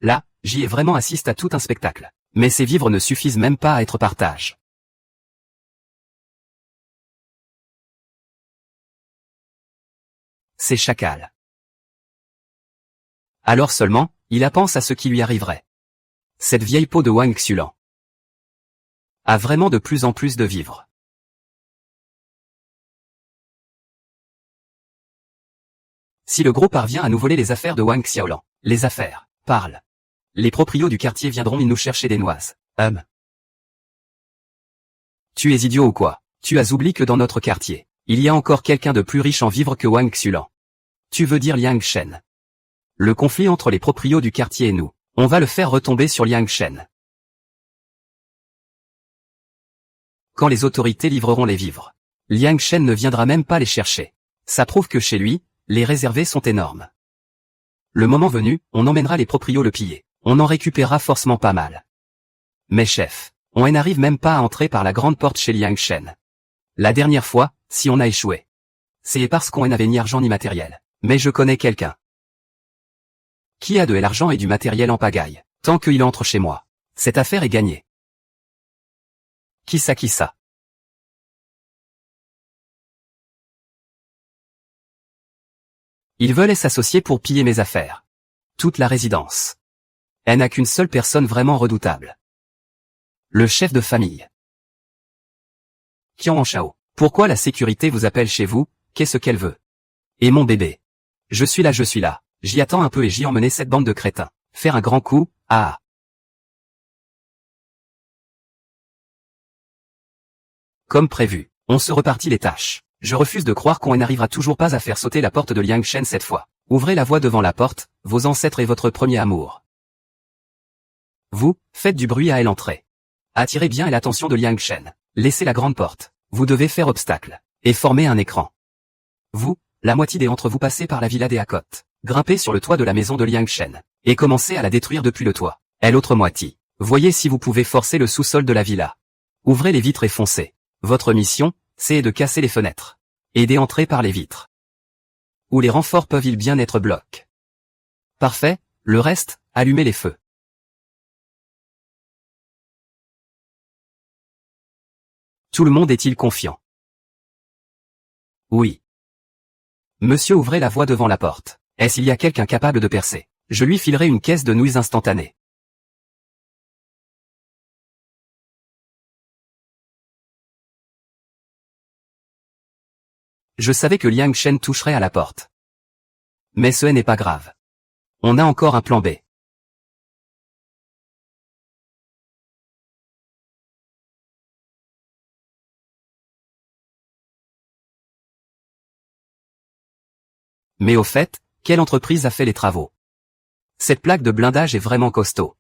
Là, j'y ai vraiment assiste à tout un spectacle. Mais ces vivres ne suffisent même pas à être partage. Ces chacals. Alors seulement, il pense à ce qui lui arriverait. Cette vieille peau de Wang Xulan a vraiment de plus en plus de vivre. Si le gros parvient à nous voler les affaires de Wang Xiaolan, les affaires, parle. Les proprios du quartier viendront nous chercher des noises. Tu es idiot ou quoi? Tu as oublié que dans notre quartier, il y a encore quelqu'un de plus riche en vivres que Wang Xulan. Tu veux dire Liang Shen? Le conflit entre les proprios du quartier et nous, on va le faire retomber sur Liang Shen. Quand les autorités livreront les vivres, Liang Shen ne viendra même pas les chercher. Ça prouve que chez lui, les réservés sont énormes. Le moment venu, on emmènera les proprios le piller. On en récupérera forcément pas mal. Mais chef, on n'arrive même pas à entrer par la grande porte chez Liang Shen. La dernière fois, si on a échoué, c'est parce qu'on n'avait ni argent ni matériel. Mais je connais quelqu'un qui a de l'argent et du matériel en pagaille. Tant qu'il entre chez moi, cette affaire est gagnée. Qui ça? Ils veulent s'associer pour piller mes affaires. Toute la résidence. Elle n'a qu'une seule personne vraiment redoutable. Le chef de famille. Qian Shao. Pourquoi la sécurité vous appelle chez vous? Qu'est-ce qu'elle veut? Et mon bébé? Je suis là. J'y attends un peu et j'y emmené cette bande de crétins. Faire un grand coup, ah. Comme prévu, on se repartit les tâches. Je refuse de croire qu'on n'arrivera toujours pas à faire sauter la porte de Liang Shen cette fois. Ouvrez la voie devant la porte, vos ancêtres et votre premier amour. Vous, faites du bruit à l'entrée. Attirez bien l'attention de Liang Shen. Laissez la grande porte. Vous devez faire obstacle. Et former un écran. Vous, la moitié d'entre vous passez par la villa des Hakotes. Grimpez sur le toit de la maison de Liang Shen. Et commencez à la détruire depuis le toit. Et l'autre moitié. Voyez si vous pouvez forcer le sous-sol de la villa. Ouvrez les vitres et foncez. Votre mission, c'est de casser les fenêtres. Et d'entrer par les vitres. Où les renforts peuvent-ils bien être blocs? Parfait, le reste, allumez les feux. Tout le monde est-il confiant? Oui. Monsieur, ouvrez la voie devant la porte. Est-ce qu'il y a quelqu'un capable de percer? Je lui filerai une caisse de nouilles instantanée. Je savais que Liang Shen toucherait à la porte. Mais ce n'est pas grave. On a encore un plan B. Mais au fait, quelle entreprise a fait les travaux? Cette plaque de blindage est vraiment costaud.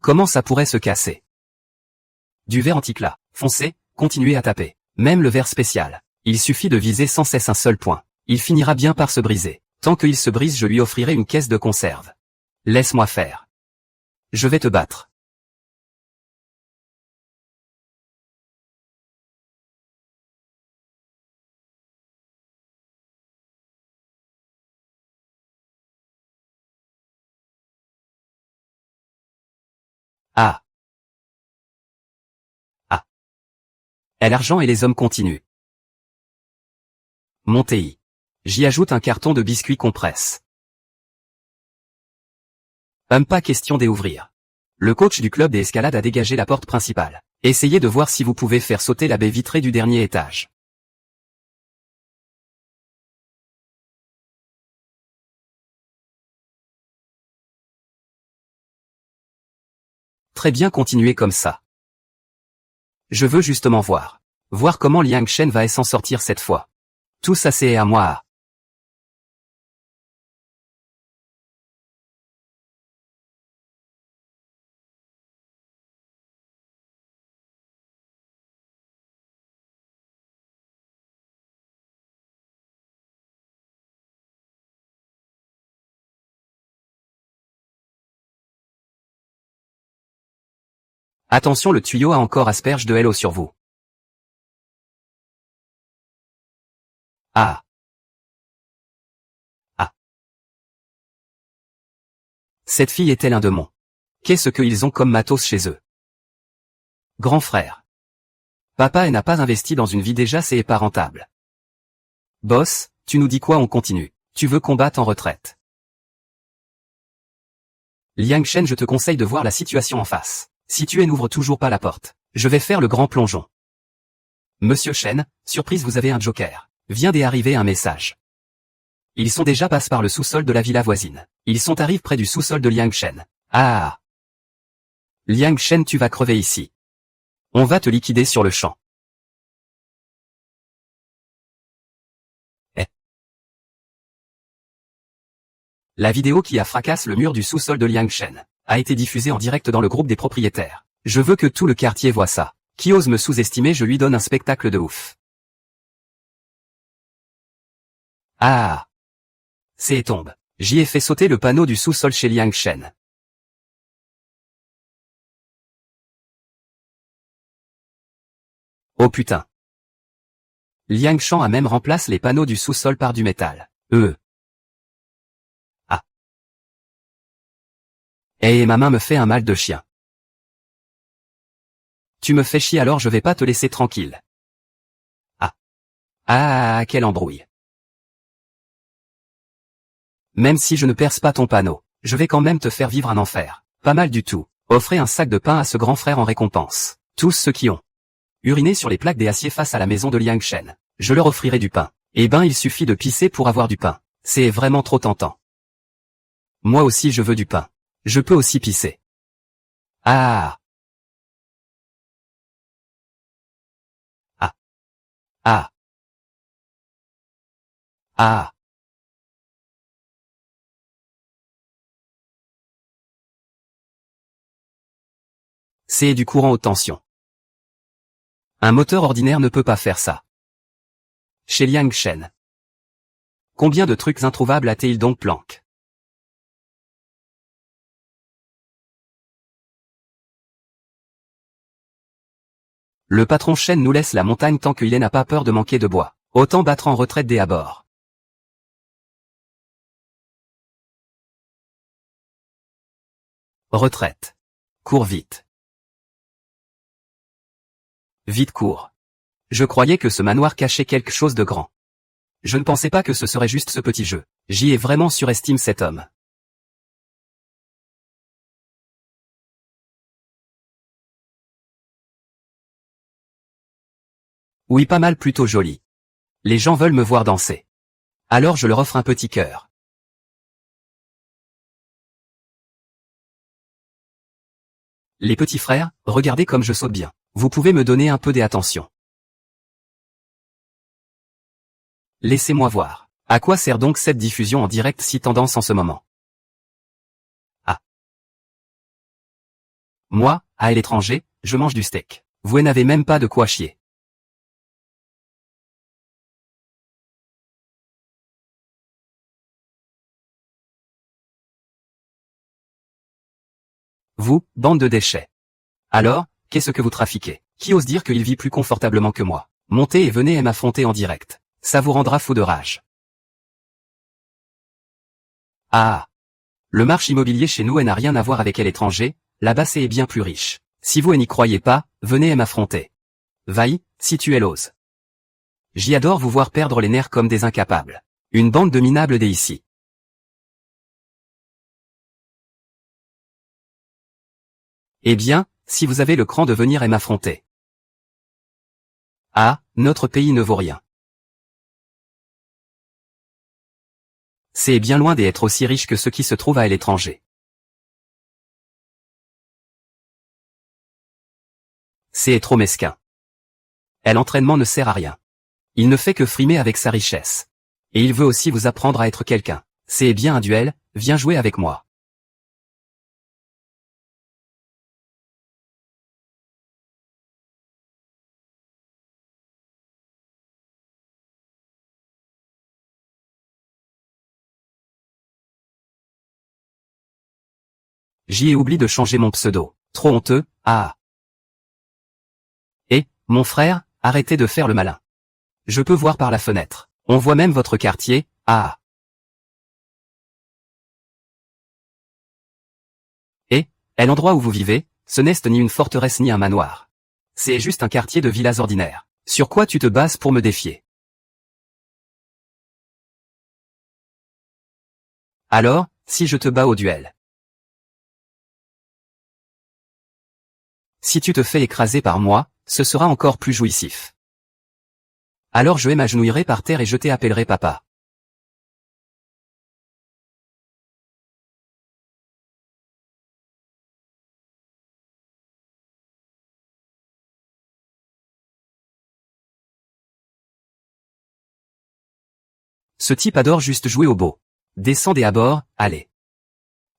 Comment ça pourrait se casser? Du verre anti-éclat. Foncez, continuez à taper. Même le verre spécial. Il suffit de viser sans cesse un seul point. Il finira bien par se briser. Tant qu'il se brise, je lui offrirai une caisse de conserve. Laisse-moi faire. Je vais te battre. Ah. Ah. Et l'argent et les hommes continuent. Montez-y. J'y ajoute un carton de biscuits compresse. Pas question d'ouvrir. Le coach du club d'escalade a dégagé la porte principale. Essayez de voir si vous pouvez faire sauter la baie vitrée du dernier étage. Très bien, continuez comme ça. Je veux justement voir. Voir comment Liang Shen va s'en sortir cette fois. Tout ça c'est à moi. Attention, le tuyau a encore asperge de l'eau sur vous. Ah. Ah. Cette fille est-elle un démon? Qu'est-ce qu'ils ont comme matos chez eux? Grand frère. Papa n'a pas investi dans une vie déjà, c'est pas rentable. Boss, tu nous dis quoi, on continue? Tu veux combattre en retraite? Liang Shen, je te conseille de voir la situation en face. Si tu n'ouvres toujours pas la porte, je vais faire le grand plongeon. Monsieur Shen, surprise, vous avez un joker. Vient d'arriver un message. Ils sont déjà passés par le sous-sol de la villa voisine. Ils sont arrivés près du sous-sol de Liang Shen. Ah! Liang Shen, tu vas crever ici. On va te liquider sur le champ. La vidéo qui a fracassé le mur du sous-sol de Liang Shen a été diffusée en direct dans le groupe des propriétaires. Je veux que tout le quartier voit ça. Qui ose me sous-estimer, je lui donne un spectacle de ouf. Ah! C'est tombe. J'y ai fait sauter le panneau du sous-sol chez Liang Shen. Oh putain. Liang Shan a même remplacé les panneaux du sous-sol par du métal. Ah. Et ma main me fait un mal de chien. Tu me fais chier, alors je vais pas te laisser tranquille. Ah. Ah, quelle embrouille. Même si je ne perce pas ton panneau, je vais quand même te faire vivre un enfer. Pas mal du tout. Offrez un sac de pain à ce grand frère en récompense. Tous ceux qui ont uriné sur les plaques des aciers face à la maison de Liang Shen, je leur offrirai du pain. Eh ben, il suffit de pisser pour avoir du pain. C'est vraiment trop tentant. Moi aussi je veux du pain. Je peux aussi pisser. Ah. Ah. Ah. Ah. C'est du courant haute tension. Un moteur ordinaire ne peut pas faire ça. Chez Liang Shen. Combien de trucs introuvables a-t-il donc planque? Le patron Shen nous laisse la montagne tant qu'il n'a pas peur de manquer de bois. Autant battre en retraite dès à bord. Retraite. Cours vite. Vite cours. Je croyais que ce manoir cachait quelque chose de grand. Je ne pensais pas que ce serait juste ce petit jeu. J'y ai vraiment surestime cet homme. Oui, pas mal, plutôt joli. Les gens veulent me voir danser. Alors je leur offre un petit cœur. Les petits frères, regardez comme je saute bien. Vous pouvez me donner un peu d'attention. Laissez-moi voir. À quoi sert donc cette diffusion en direct si tendance en ce moment? Ah. Moi, à l'étranger, je mange du steak. Vous n'avez même pas de quoi chier. Vous, bande de déchets. Alors, qu'est-ce que vous trafiquez? Qui ose dire qu'il vit plus confortablement que moi? Montez et venez m'affronter en direct. Ça vous rendra fou de rage. Ah. Le marché immobilier chez nous n'a rien à voir avec l'étranger, là-bas c'est bien plus riche. Si vous n'y croyez pas, venez m'affronter. Vaille, si tu l'oses. J'y adore vous voir perdre les nerfs comme des incapables. Une bande de minables dès ici. Eh bien, si vous avez le cran de venir m'affronter. Ah, notre pays ne vaut rien. C'est bien loin d'être aussi riche que ceux qui se trouvent à l'étranger. C'est trop mesquin. L'entraînement ne sert à rien. Il ne fait que frimer avec sa richesse. Et il veut aussi vous apprendre à être quelqu'un. C'est bien un duel, viens jouer avec moi. J'y ai oublié de changer mon pseudo. Trop honteux, ah. Et, mon frère, arrêtez de faire le malin. Je peux voir par la fenêtre. On voit même votre quartier, ah. Et, l'endroit où vous vivez, ce n'est ni une forteresse ni un manoir. C'est juste un quartier de villas ordinaires. Sur quoi tu te bases pour me défier? Alors, si je te bats au duel. Si tu te fais écraser par moi, ce sera encore plus jouissif. Alors je m'agenouillerai par terre et je t'appellerai papa. Ce type adore juste jouer au beau. Descendez à bord, allez.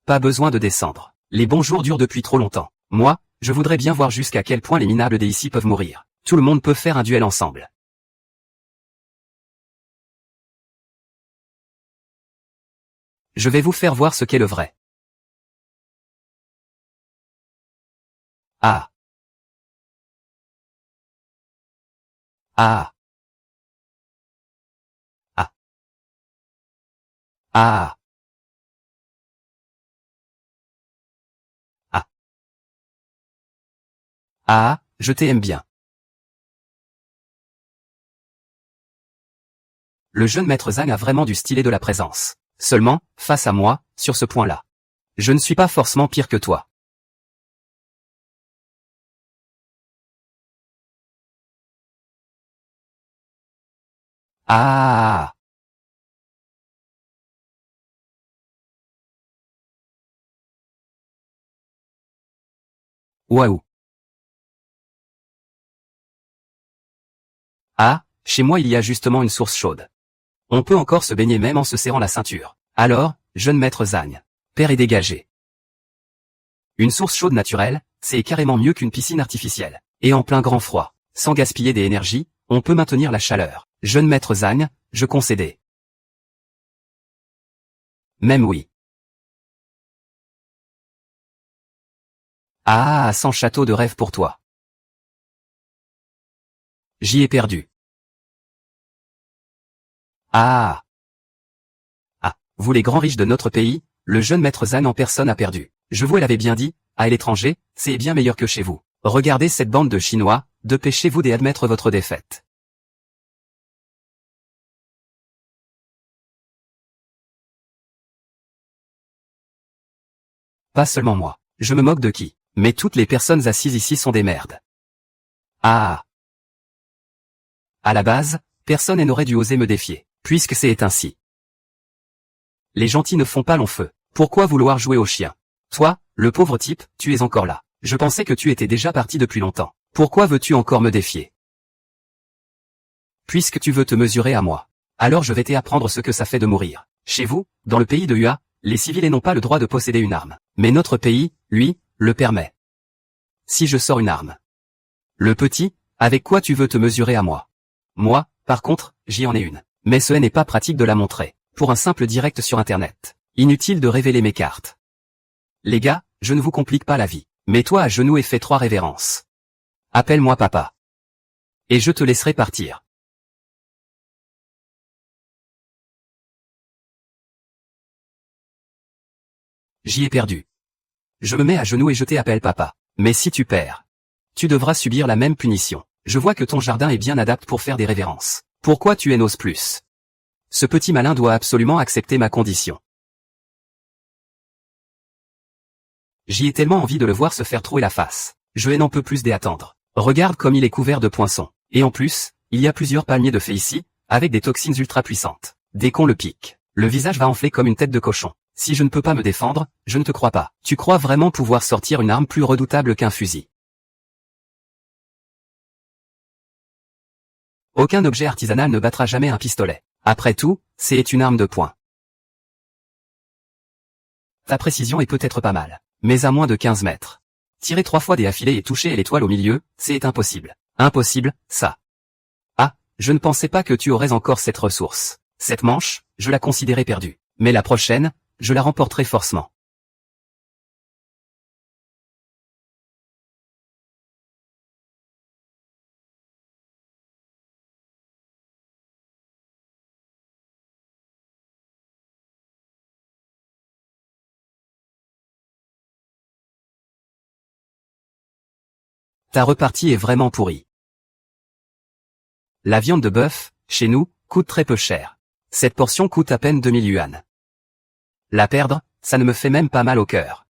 Pas besoin de descendre. Les bons jours durent depuis trop longtemps. Moi, je voudrais bien voir jusqu'à quel point les minables des ici peuvent mourir. Tout le monde peut faire un duel ensemble. Je vais vous faire voir ce qu'est le vrai. Ah. Ah. Ah. Ah. Ah. Ah, je t'aime bien. Le jeune maître Zhang a vraiment du style et de la présence. Seulement, face à moi, sur ce point-là. Je ne suis pas forcément pire que toi. Ah. Waouh. Ah, chez moi il y a justement une source chaude. On peut encore se baigner même en se serrant la ceinture. Alors, jeune maître Zhang. Père est dégagé. Une source chaude naturelle, c'est carrément mieux qu'une piscine artificielle. Et en plein grand froid, sans gaspiller des énergies, on peut maintenir la chaleur. Jeune maître Zhang, je concédais. Même oui. Ah, sans château de rêve pour toi. J'y ai perdu. Ah. Ah, vous les grands riches de notre pays, le jeune maître Zhang en personne a perdu. Je vous l'avais bien dit, à l'étranger, c'est bien meilleur que chez vous. Regardez cette bande de Chinois, dépêchez-vous d'admettre votre défaite. Pas seulement moi. Je me moque de qui? Mais toutes les personnes assises ici sont des merdes. Ah. À la base, personne n'aurait dû oser me défier, puisque c'est ainsi. Les gentils ne font pas long feu. Pourquoi vouloir jouer au chien? Toi, le pauvre type, tu es encore là. Je pensais que tu étais déjà parti depuis longtemps. Pourquoi veux-tu encore me défier? Puisque tu veux te mesurer à moi. Alors je vais t'apprendre ce que ça fait de mourir. Chez vous, dans le pays de Hua, les civils n'ont pas le droit de posséder une arme. Mais notre pays, lui, le permet. Si je sors une arme. Le petit, avec quoi tu veux te mesurer à moi? Moi, par contre, j'y en ai une. Mais ce n'est pas pratique de la montrer. Pour un simple direct sur Internet. Inutile de révéler mes cartes. Les gars, je ne vous complique pas la vie. Mets-toi à genoux et fais 3 révérences. Appelle-moi papa. Et je te laisserai partir. J'y ai perdu. Je me mets à genoux et je t'appelle papa. Mais si tu perds, tu devras subir la même punition. Je vois que ton jardin est bien adapté pour faire des révérences. Pourquoi tu n'oses plus? Ce petit malin doit absolument accepter ma condition. J'y ai tellement envie de le voir se faire trouer la face. Je n'en peux plus d'attendre. Regarde comme il est couvert de poinçons. Et en plus, il y a plusieurs palmiers de fées ici, avec des toxines ultra puissantes. Dès qu'on le pique, le visage va enfler comme une tête de cochon. Si je ne peux pas me défendre, je ne te crois pas. Tu crois vraiment pouvoir sortir une arme plus redoutable qu'un fusil? Aucun objet artisanal ne battra jamais un pistolet. Après tout, c'est une arme de poing. Ta précision est peut-être pas mal, mais à moins de 15 mètres. Tirer 3 fois des affilés et toucher l'étoile au milieu, c'est impossible. Impossible, ça. Ah, je ne pensais pas que tu aurais encore cette ressource. Cette manche, je la considérais perdue. Mais la prochaine, je la remporterai forcément. Ta repartie est vraiment pourrie. La viande de bœuf, chez nous, coûte très peu cher. Cette portion coûte à peine 2000 yuan. La perdre, ça ne me fait même pas mal au cœur.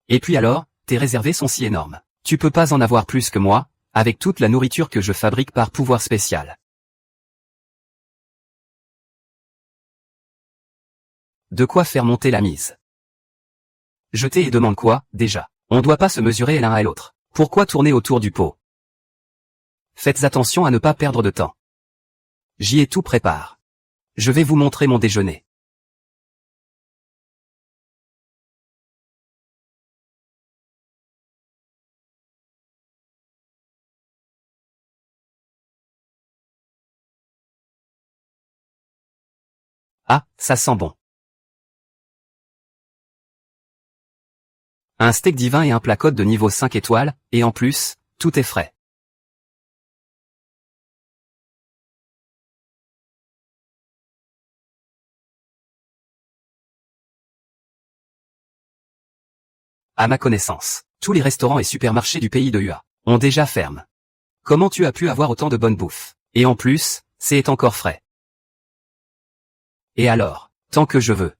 Et puis alors, tes réservés sont si énormes. Tu peux pas en avoir plus que moi, avec toute la nourriture que je fabrique par pouvoir spécial. De quoi faire monter la mise. Je t'ai et demande quoi, déjà? On doit pas se mesurer l'un à l'autre. Pourquoi tourner autour du pot? Faites attention à ne pas perdre de temps. J'y ai tout prépare. Je vais vous montrer mon déjeuner. Ah, ça sent bon. Un steak divin et un plat côte de niveau 5 étoiles, et en plus, tout est frais. À ma connaissance, tous les restaurants et supermarchés du pays de UA ont déjà ferme. Comment tu as pu avoir autant de bonne bouffe? Et en plus, c'est encore frais. Et alors, tant que je veux.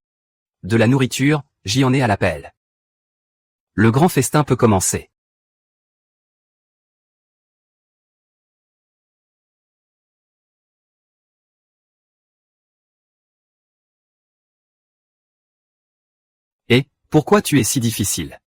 De la nourriture, j'y en ai à l'appel. Le grand festin peut commencer. Et, pourquoi tu es si difficile?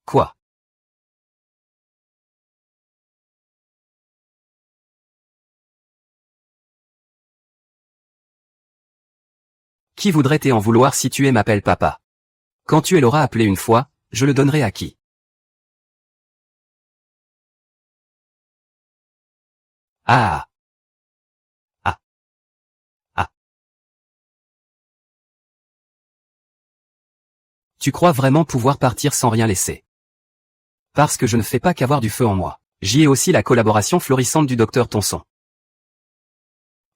Quoi? Qui voudrait t'en vouloir si tu es m'appelle papa? Quand tu l'auras appelé une fois, je le donnerai à qui? Ah. Ah. Ah. Tu crois vraiment pouvoir partir sans rien laisser? Parce que je ne fais pas qu'avoir du feu en moi. J'y ai aussi la collaboration florissante du docteur Tonson.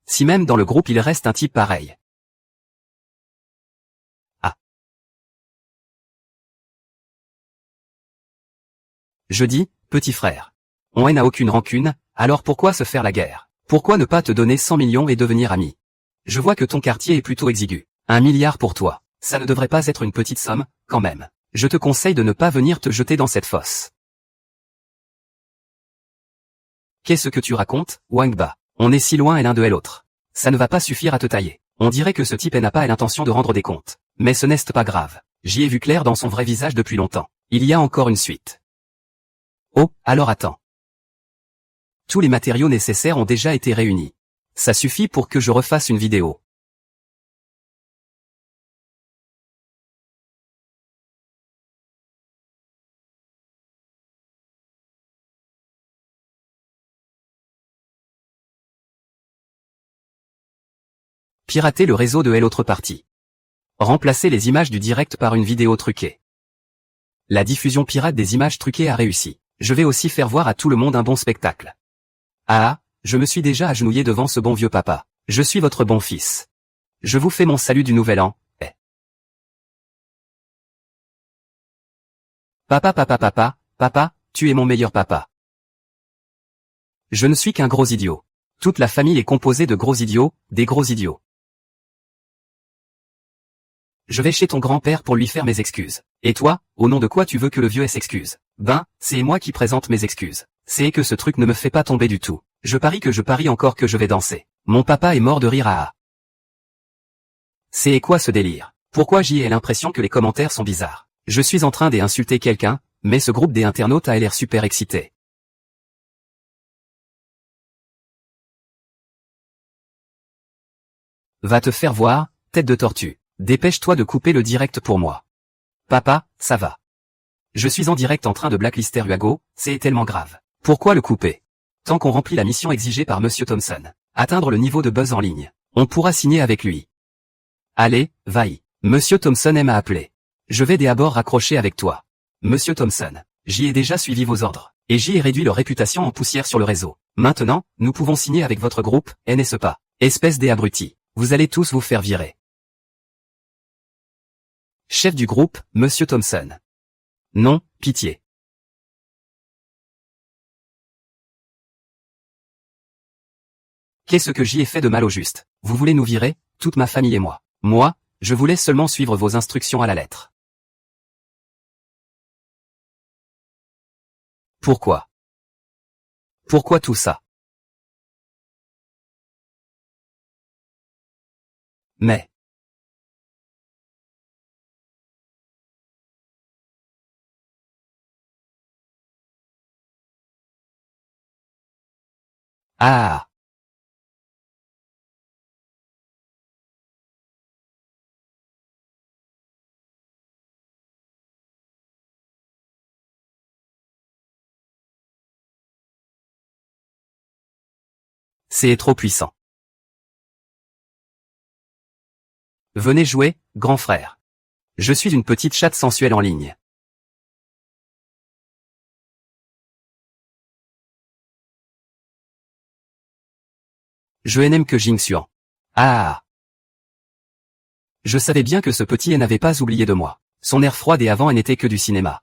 Si même dans le groupe il reste un type pareil. Ah. Je dis, petit frère. On n'a aucune rancune, alors pourquoi se faire la guerre? Pourquoi ne pas te donner 100 millions et devenir ami? Je vois que ton quartier est plutôt exigu. 1 milliard pour toi. Ça ne devrait pas être une petite somme, quand même. Je te conseille de ne pas venir te jeter dans cette fosse. Qu'est-ce que tu racontes, Wangba? On est si loin l'un de l'autre. Ça ne va pas suffire à te tailler. On dirait que ce type n'a pas l'intention de rendre des comptes. Mais ce n'est pas grave. J'y ai vu clair dans son vrai visage depuis longtemps. Il y a encore une suite. Oh, alors attends. Tous les matériaux nécessaires ont déjà été réunis. Ça suffit pour que je refasse une vidéo. Pirater le réseau de l'autre partie. Remplacer les images du direct par une vidéo truquée. La diffusion pirate des images truquées a réussi. Je vais aussi faire voir à tout le monde un bon spectacle. Ah, je me suis déjà agenouillé devant ce bon vieux papa. Je suis votre bon fils. Je vous fais mon salut du nouvel an, eh. Papa, papa, papa, papa, tu es mon meilleur papa. Je ne suis qu'un gros idiot. Toute la famille est composée de gros idiots, des gros idiots. Je vais chez ton grand-père pour lui faire mes excuses. Et toi, au nom de quoi tu veux que le vieux s'excuse? Ben, c'est moi qui présente mes excuses. C'est que ce truc ne me fait pas tomber du tout. Je parie encore que je vais danser. Mon papa est mort de rire à. C'est quoi ce délire? Pourquoi j'y ai l'impression que les commentaires sont bizarres? Je suis en train d'insulter quelqu'un, mais ce groupe des internautes a l'air super excité. Va te faire voir, tête de tortue. Dépêche-toi de couper le direct pour moi. Papa, ça va. Je suis en direct en train de blacklister Hugo, c'est tellement grave. Pourquoi le couper? Tant qu'on remplit la mission exigée par Monsieur Thompson. Atteindre le niveau de buzz en ligne. On pourra signer avec lui. Allez, vaille. Monsieur Thompson aime à appeler. Je vais d'abord raccrocher avec toi. Monsieur Thompson, j'y ai déjà suivi vos ordres, et j'y ai réduit leur réputation en poussière sur le réseau. Maintenant, nous pouvons signer avec votre groupe, n'est-ce pas? Espèce d'abrutis. Vous allez tous vous faire virer. Chef du groupe, Monsieur Thompson. Non, pitié. Qu'est-ce que j'y ai fait de mal au juste? Vous voulez nous virer, toute ma famille et moi? Moi, je voulais seulement suivre vos instructions à la lettre. Pourquoi? Pourquoi tout ça? Mais... Ah! C'est trop puissant. Venez jouer, grand frère. Je suis une petite chatte sensuelle en ligne. Je n'aime que Jing Xuan. Ah! Je savais bien que ce petit n'avait pas oublié de moi. Son air froid et avant n'était que du cinéma.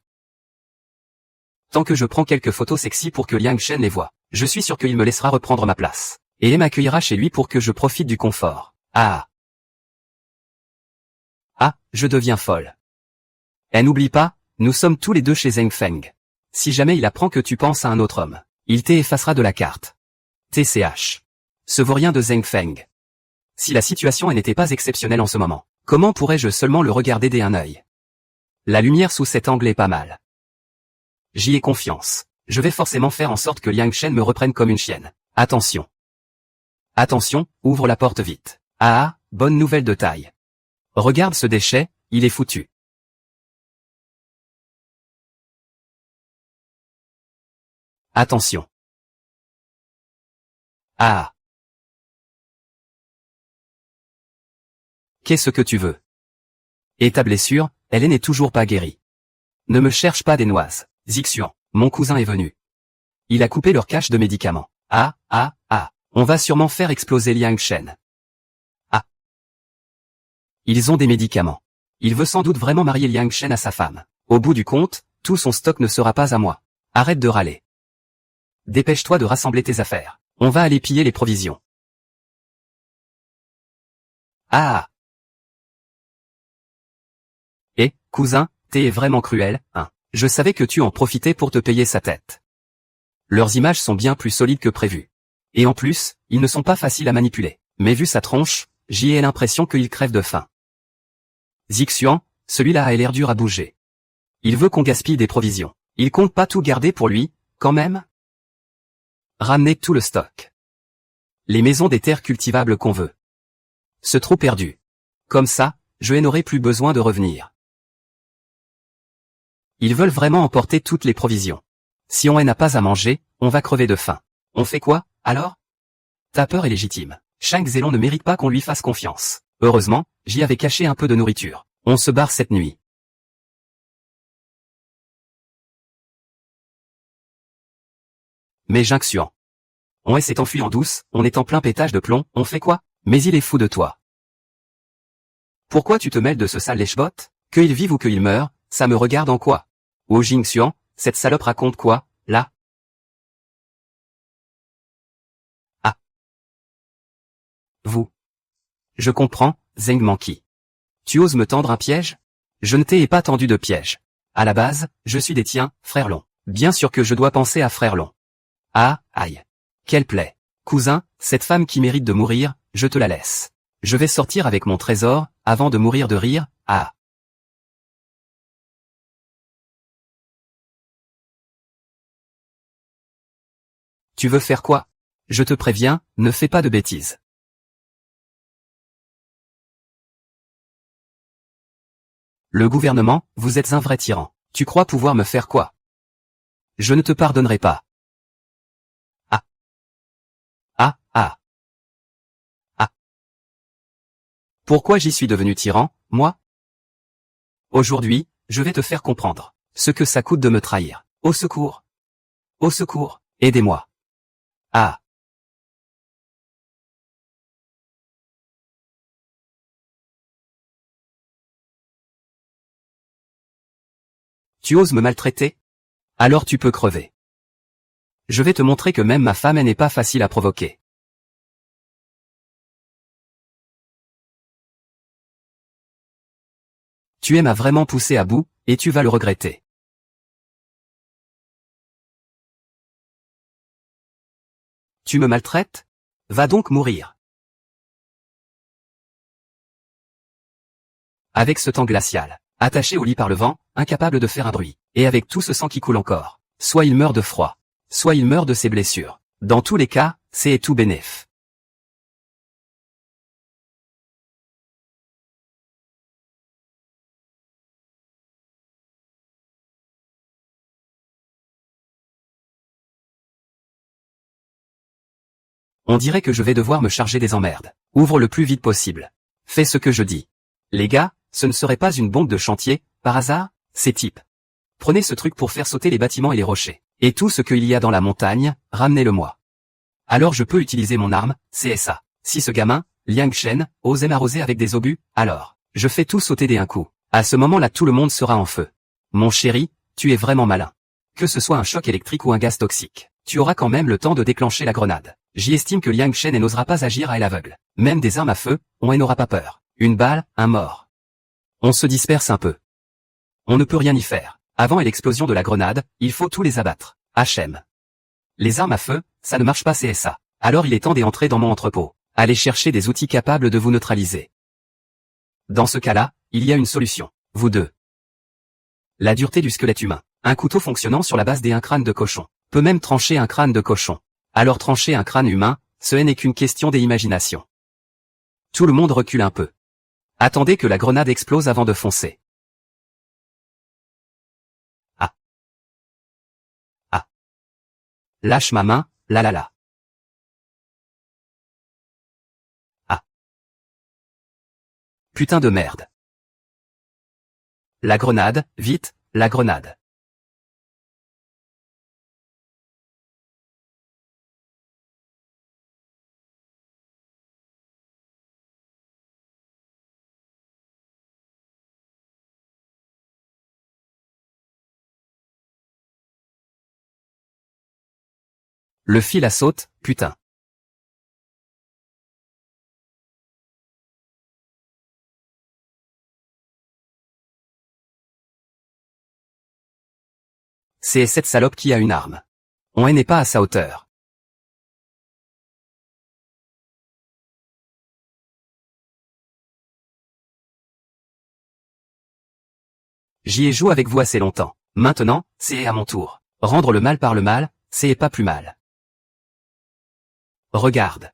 Tant que je prends quelques photos sexy pour que Liang Shen les voie, je suis sûr qu'il me laissera reprendre ma place. Et m'accueillera chez lui pour que je profite du confort. Ah! Ah, je deviens folle. Et n'oublie pas, nous sommes tous les deux chez Zheng Feng. Si jamais il apprend que tu penses à un autre homme, il t'effacera de la carte. TCH. Ce vaurien de Zheng Feng. Si la situation n'était pas exceptionnelle en ce moment, comment pourrais-je seulement le regarder d'un œil? La lumière sous cet angle est pas mal. J'y ai confiance. Je vais forcément faire en sorte que Liang Shen me reprenne comme une chienne. Attention. Attention, ouvre la porte vite. Ah, bonne nouvelle de taille. Regarde ce déchet, il est foutu. Attention. Ah. Qu'est-ce que tu veux? Et ta blessure, elle n'est toujours pas guérie. Ne me cherche pas des noises. Zixuan, mon cousin est venu. Il a coupé leur cache de médicaments. Ah, ah, ah. On va sûrement faire exploser Liang Shen. Ah. Ils ont des médicaments. Il veut sans doute vraiment marier Liang Shen à sa femme. Au bout du compte, tout son stock ne sera pas à moi. Arrête de râler. Dépêche-toi de rassembler tes affaires. On va aller piller les provisions. Ah. Eh, cousin, t'es vraiment cruel, hein. Je savais que tu en profitais pour te payer sa tête. Leurs images sont bien plus solides que prévu. Et en plus, ils ne sont pas faciles à manipuler. Mais vu sa tronche, j'y ai l'impression qu'il crève de faim. Zixuan, celui-là a l'air dur à bouger. Il veut qu'on gaspille des provisions. Il compte pas tout garder pour lui, quand même? Ramener tout le stock. Les maisons des terres cultivables qu'on veut. Ce trou perdu. Comme ça, je n'aurai plus besoin de revenir. Ils veulent vraiment emporter toutes les provisions. Si on n'a pas à manger, on va crever de faim. On fait quoi, alors? Ta peur est légitime. Shang Zélon ne mérite pas qu'on lui fasse confiance. Heureusement, j'y avais caché un peu de nourriture. On se barre cette nuit. Mais Jing Xuan. On s'est enfui en douce, on est en plein pétage de plomb, on fait quoi? Mais il est fou de toi. Pourquoi tu te mêles de ce sale lèche-bot? Qu'il vive ou qu'il meure, ça me regarde en quoi? Oh Jing Xuan, cette salope raconte quoi, là? Ah. Vous. Je comprends, Zheng Manqi. Tu oses me tendre un piège? Je ne t'ai pas tendu de piège. À la base, je suis des tiens, frère Long. Bien sûr que je dois penser à frère Long. Ah, aïe. Quelle plaie. Cousin, cette femme qui mérite de mourir, je te la laisse. Je vais sortir avec mon trésor, avant de mourir de rire, ah. Tu veux faire quoi? Je te préviens, ne fais pas de bêtises. Le gouvernement, vous êtes un vrai tyran. Tu crois pouvoir me faire quoi? Je ne te pardonnerai pas. Ah. Ah, ah. Pourquoi j'y suis devenu tyran, moi? Aujourd'hui, je vais te faire comprendre ce que ça coûte de me trahir. Au secours! Au secours! Aidez-moi! Ah! Tu oses me maltraiter? Alors tu peux crever. Je vais te montrer que même ma femme elle n'est pas facile à provoquer. Tu m'as vraiment poussé à bout, et tu vas le regretter. Tu me maltraites? Va donc mourir. Avec ce temps glacial, attaché au lit par le vent, incapable de faire un bruit, et avec tout ce sang qui coule encore, soit il meurt de froid, soit il meurt de ses blessures. Dans tous les cas, c'est tout bénef. On dirait que je vais devoir me charger des emmerdes. Ouvre le plus vite possible. Fais ce que je dis. Les gars, ce ne serait pas une bombe de chantier, par hasard? Ces types. Prenez ce truc pour faire sauter les bâtiments et les rochers. Et tout ce qu'il y a dans la montagne, ramenez-le-moi. Alors je peux utiliser mon arme, CSA. Si ce gamin, Liang Shen, osait m'arroser avec des obus, alors, je fais tout sauter d'un coup. À ce moment-là tout le monde sera en feu. Mon chéri, tu es vraiment malin. Que ce soit un choc électrique ou un gaz toxique, tu auras quand même le temps de déclencher la grenade. J'y estime que Liang Shen n'osera pas agir à l'aveugle. Même des armes à feu, on n'aura pas peur. Une balle, un mort. On se disperse un peu. On ne peut rien y faire. Avant l'explosion de la grenade, il faut tous les abattre. HM. Les armes à feu, ça ne marche pas CSA. Alors il est temps d'entrer dans mon entrepôt. Allez chercher des outils capables de vous neutraliser. Dans ce cas-là, il y a une solution. Vous deux. La dureté du squelette humain. Un couteau fonctionnant sur la base d'un crâne de cochon peut même trancher un crâne de cochon. Alors trancher un crâne humain, ce n'est qu'une question d'imagination. Tout le monde recule un peu. Attendez que la grenade explose avant de foncer. Ah. Ah. Lâche ma main, la. Ah. Putain de merde. La grenade, vite, la grenade. Le fil à saute, putain. C'est cette salope qui a une arme. On n'est pas à sa hauteur. J'y ai joué avec vous assez longtemps. Maintenant, c'est à mon tour. Rendre le mal par le mal, c'est pas plus mal. Regarde.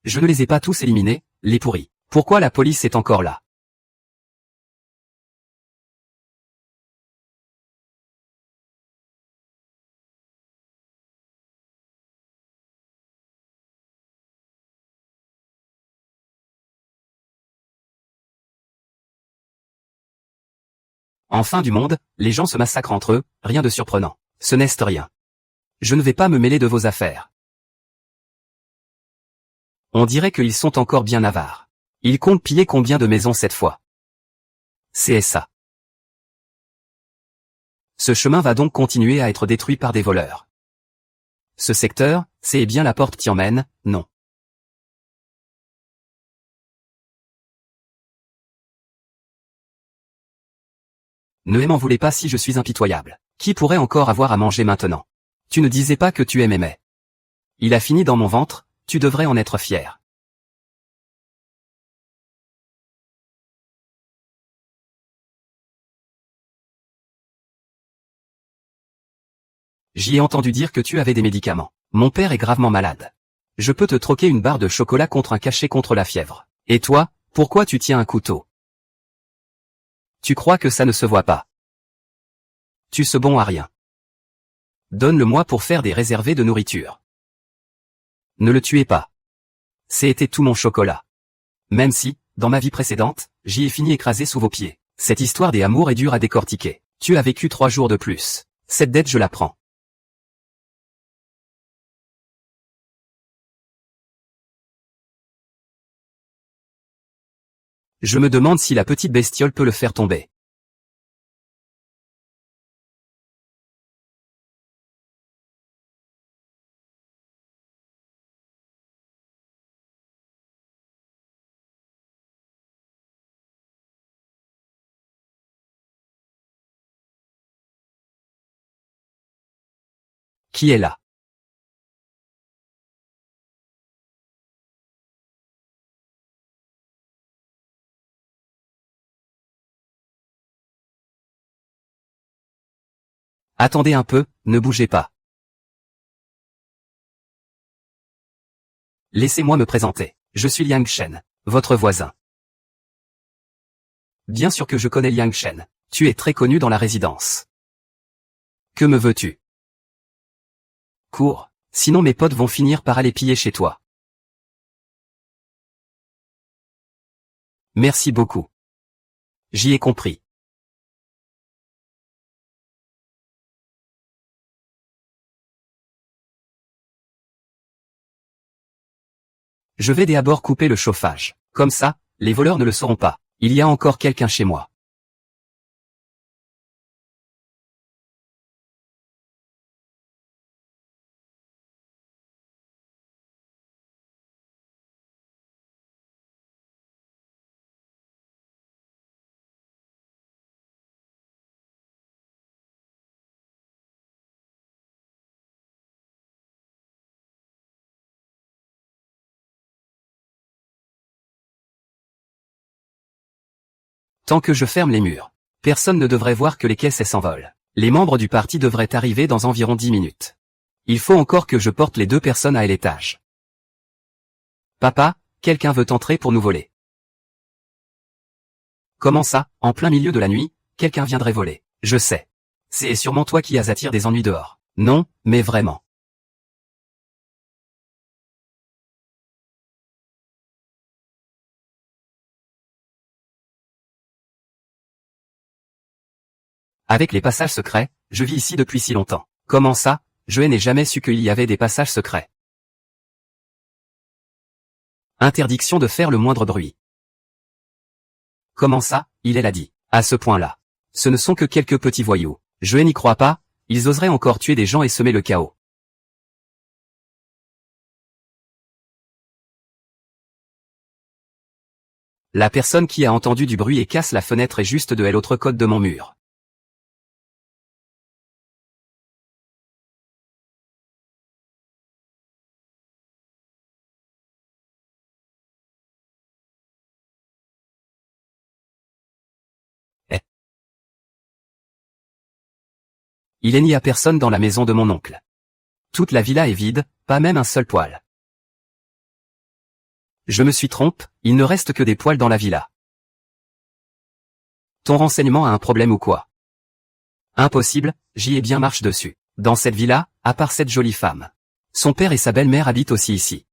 Je ne les ai pas tous éliminés, les pourris. Pourquoi la police est encore là? En fin du monde, les gens se massacrent entre eux, rien de surprenant. Ce n'est rien. Je ne vais pas me mêler de vos affaires. On dirait qu'ils sont encore bien avares. Ils comptent piller combien de maisons cette fois? C'est ça. Ce chemin va donc continuer à être détruit par des voleurs. Ce secteur, c'est bien la porte qui emmène, non. Ne m'en voulez pas si je suis impitoyable. Qui pourrait encore avoir à manger maintenant? Tu ne disais pas que tu aimais. Il a fini dans mon ventre, tu devrais en être fier. J'y ai entendu dire que tu avais des médicaments. Mon père est gravement malade. Je peux te troquer une barre de chocolat contre un cachet contre la fièvre. Et toi, pourquoi tu tiens un couteau? Tu crois que ça ne se voit pas? Tu se bon à rien. Donne-le-moi pour faire des réservés de nourriture. Ne le tuez pas. C'était tout mon chocolat. Même si, dans ma vie précédente, j'y ai fini écrasé sous vos pieds. Cette histoire des amours est dure à décortiquer. Tu as vécu 3 jours de plus. Cette dette je la prends. Je me demande si la petite bestiole peut le faire tomber. Qui est là? Attendez un peu, ne bougez pas. Laissez-moi me présenter. Je suis Liang Shen, votre voisin. Bien sûr que je connais Liang Shen. Tu es très connu dans la résidence. Que me veux-tu? Cours, sinon mes potes vont finir par aller piller chez toi. Merci beaucoup. J'y ai compris. Je vais d'abord couper le chauffage. Comme ça, les voleurs ne le sauront pas. Il y a encore quelqu'un chez moi. Tant que je ferme les murs, personne ne devrait voir que les caisses s'envolent. Les membres du parti devraient arriver dans environ 10 minutes. Il faut encore que je porte les 2 personnes à l'étage. Papa, quelqu'un veut entrer pour nous voler. Comment ça, en plein milieu de la nuit, quelqu'un viendrait voler? Je sais. C'est sûrement toi qui attires des ennuis dehors. Non, mais vraiment. Avec les passages secrets, je vis ici depuis si longtemps. Comment ça, je n'ai jamais su qu'il y avait des passages secrets. Interdiction de faire le moindre bruit. Comment ça, il l'a dit. À ce point-là. Ce ne sont que quelques petits voyous. Je n'y crois pas, ils oseraient encore tuer des gens et semer le chaos. La personne qui a entendu du bruit et casse la fenêtre est juste de l'autre côté de mon mur. Eh. Il n'y a personne dans la maison de mon oncle. Toute la villa est vide, pas même un seul poil. Je me suis trompé, il ne reste que des poils dans la villa. Ton renseignement a un problème ou quoi? Impossible, j'y ai bien marche dessus. Dans cette villa, à part cette jolie femme. Son père et sa belle-mère habitent aussi ici.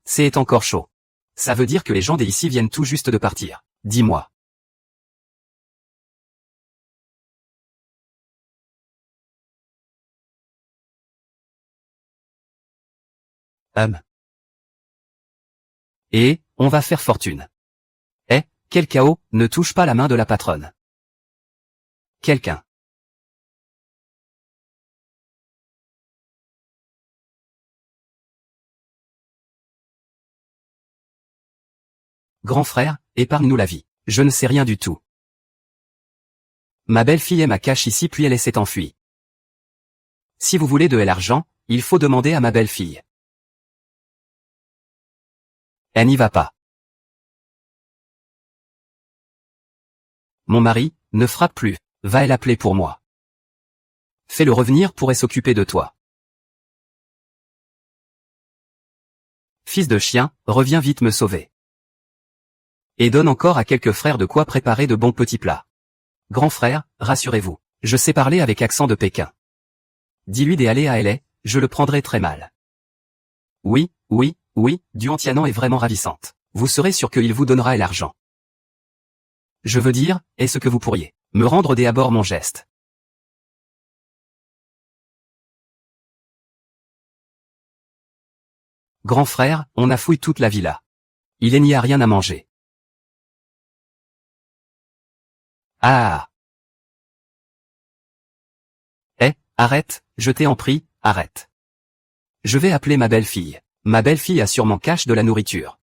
C'est encore chaud. Ça veut dire que les gens d'ici viennent tout juste de partir. Dis-moi. Et, on va faire fortune. Eh, quel chaos, ne touche pas la main de la patronne. Quelqu'un. Grand frère, épargne-nous la vie. Je ne sais rien du tout. Ma belle-fille est ma cache ici puis elle s'est enfuie. Si vous voulez de l'argent, il faut demander à ma belle-fille. Elle n'y va pas. Mon mari, ne frappe plus, va elle appeler pour moi. Fais-le revenir pour s'occuper de toi. Fils de chien, reviens vite me sauver. Et donne encore à quelques frères de quoi préparer de bons petits plats. Grand frère, rassurez-vous, je sais parler avec accent de Pékin. Dis-lui d'aller à LA, je le prendrai très mal. Oui, oui, Oui, Duan Tianan est vraiment ravissante. Vous serez sûr qu'il vous donnera l'argent. Je veux dire, est-ce que vous pourriez me rendre des abords mon geste? Grand frère, on a fouillé toute la villa. Il n'y a rien à manger. Ah. Eh, arrête, je t'ai en prie, arrête. Je vais appeler ma belle-fille. Ma belle-fille a sûrement cache de la nourriture.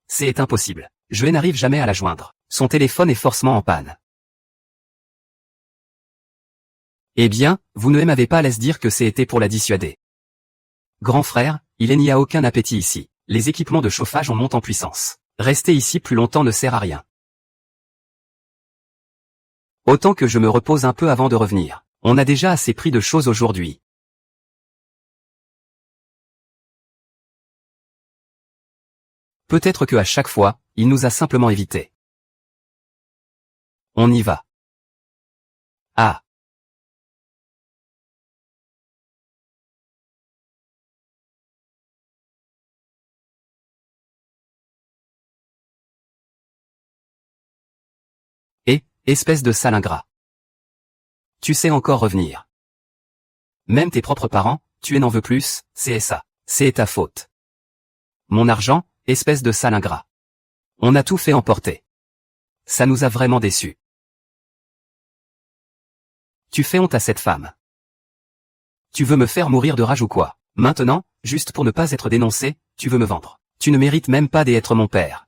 C'est impossible. Je n'arrive jamais à la joindre. Son téléphone est forcément en panne. Eh bien, vous ne m'avez pas laissé dire que c'était pour la dissuader. Grand frère, il n'y a aucun appétit ici. Les équipements de chauffage en montent en puissance. Rester ici plus longtemps ne sert à rien. Autant que je me repose un peu avant de revenir. On a déjà assez pris de choses aujourd'hui. Peut-être que à chaque fois, il nous a simplement évités. On y va. Ah. Et, espèce de sale ingrat. Tu sais encore revenir. Même tes propres parents, tu n'en veux plus, c'est ça. C'est ta faute. Mon argent, espèce de sale ingrat. On a tout fait emporter. Ça nous a vraiment déçus. Tu fais honte à cette femme. Tu veux me faire mourir de rage ou quoi? Maintenant, juste pour ne pas être dénoncé, tu veux me vendre. Tu ne mérites même pas d'être mon père.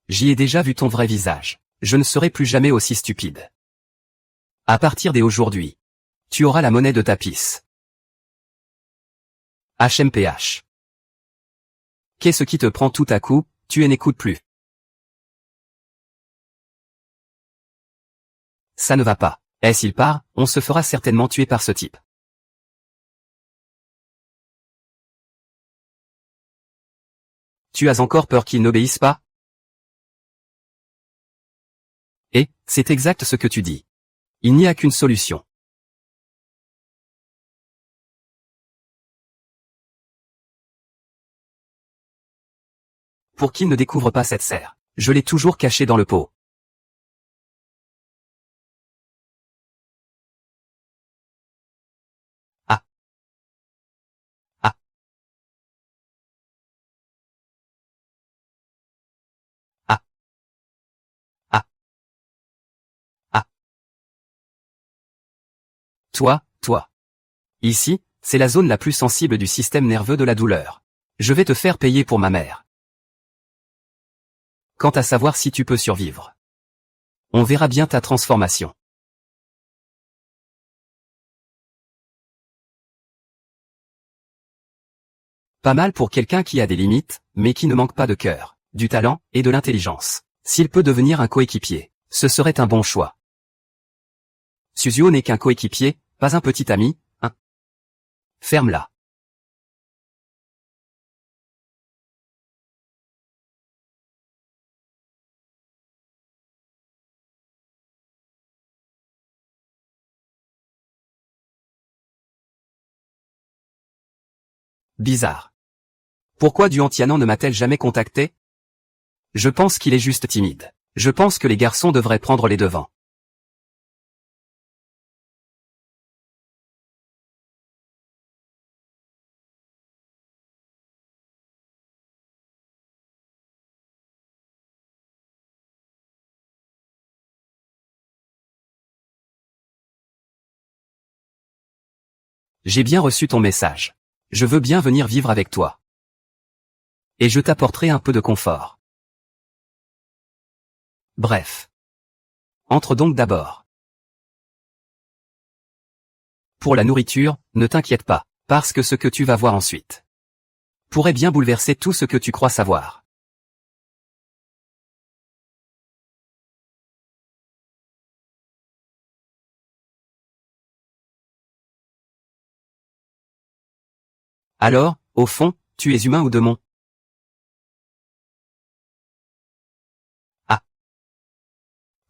J'y ai déjà vu ton vrai visage. Je ne serai plus jamais aussi stupide. À partir d'aujourd'hui, tu auras la monnaie de ta pisse. HMPH. Qu'est-ce qui te prend tout à coup? Tu n'écoutes plus. Ça ne va pas. Et s'il part, on se fera certainement tuer par ce type. Tu as encore peur qu'il n'obéisse pas? Et, c'est exact ce que tu dis. Il n'y a qu'une solution. Pour qu'il ne découvre pas cette serre. Je l'ai toujours cachée dans le pot. Ah. Ah. Ah. Ah. Ah. Toi. Ici, c'est la zone la plus sensible du système nerveux de la douleur. Je vais te faire payer pour ma mère. Quant à savoir si tu peux survivre. On verra bien ta transformation. Pas mal pour quelqu'un qui a des limites, mais qui ne manque pas de cœur, du talent, et de l'intelligence. S'il peut devenir un coéquipier, ce serait un bon choix. Suzuo n'est qu'un coéquipier, pas un petit ami, hein. Ferme-la. Bizarre. Pourquoi Duan Tianan ne m'a-t-elle jamais contacté? Je pense qu'il est juste timide. Je pense que les garçons devraient prendre les devants. J'ai bien reçu ton message. Je veux bien venir vivre avec toi. Et je t'apporterai un peu de confort. Bref. Entre donc d'abord. Pour la nourriture, ne t'inquiète pas, parce que ce que tu vas voir ensuite pourrait bien bouleverser tout ce que tu crois savoir. Alors, au fond, tu es humain ou démon? Ah.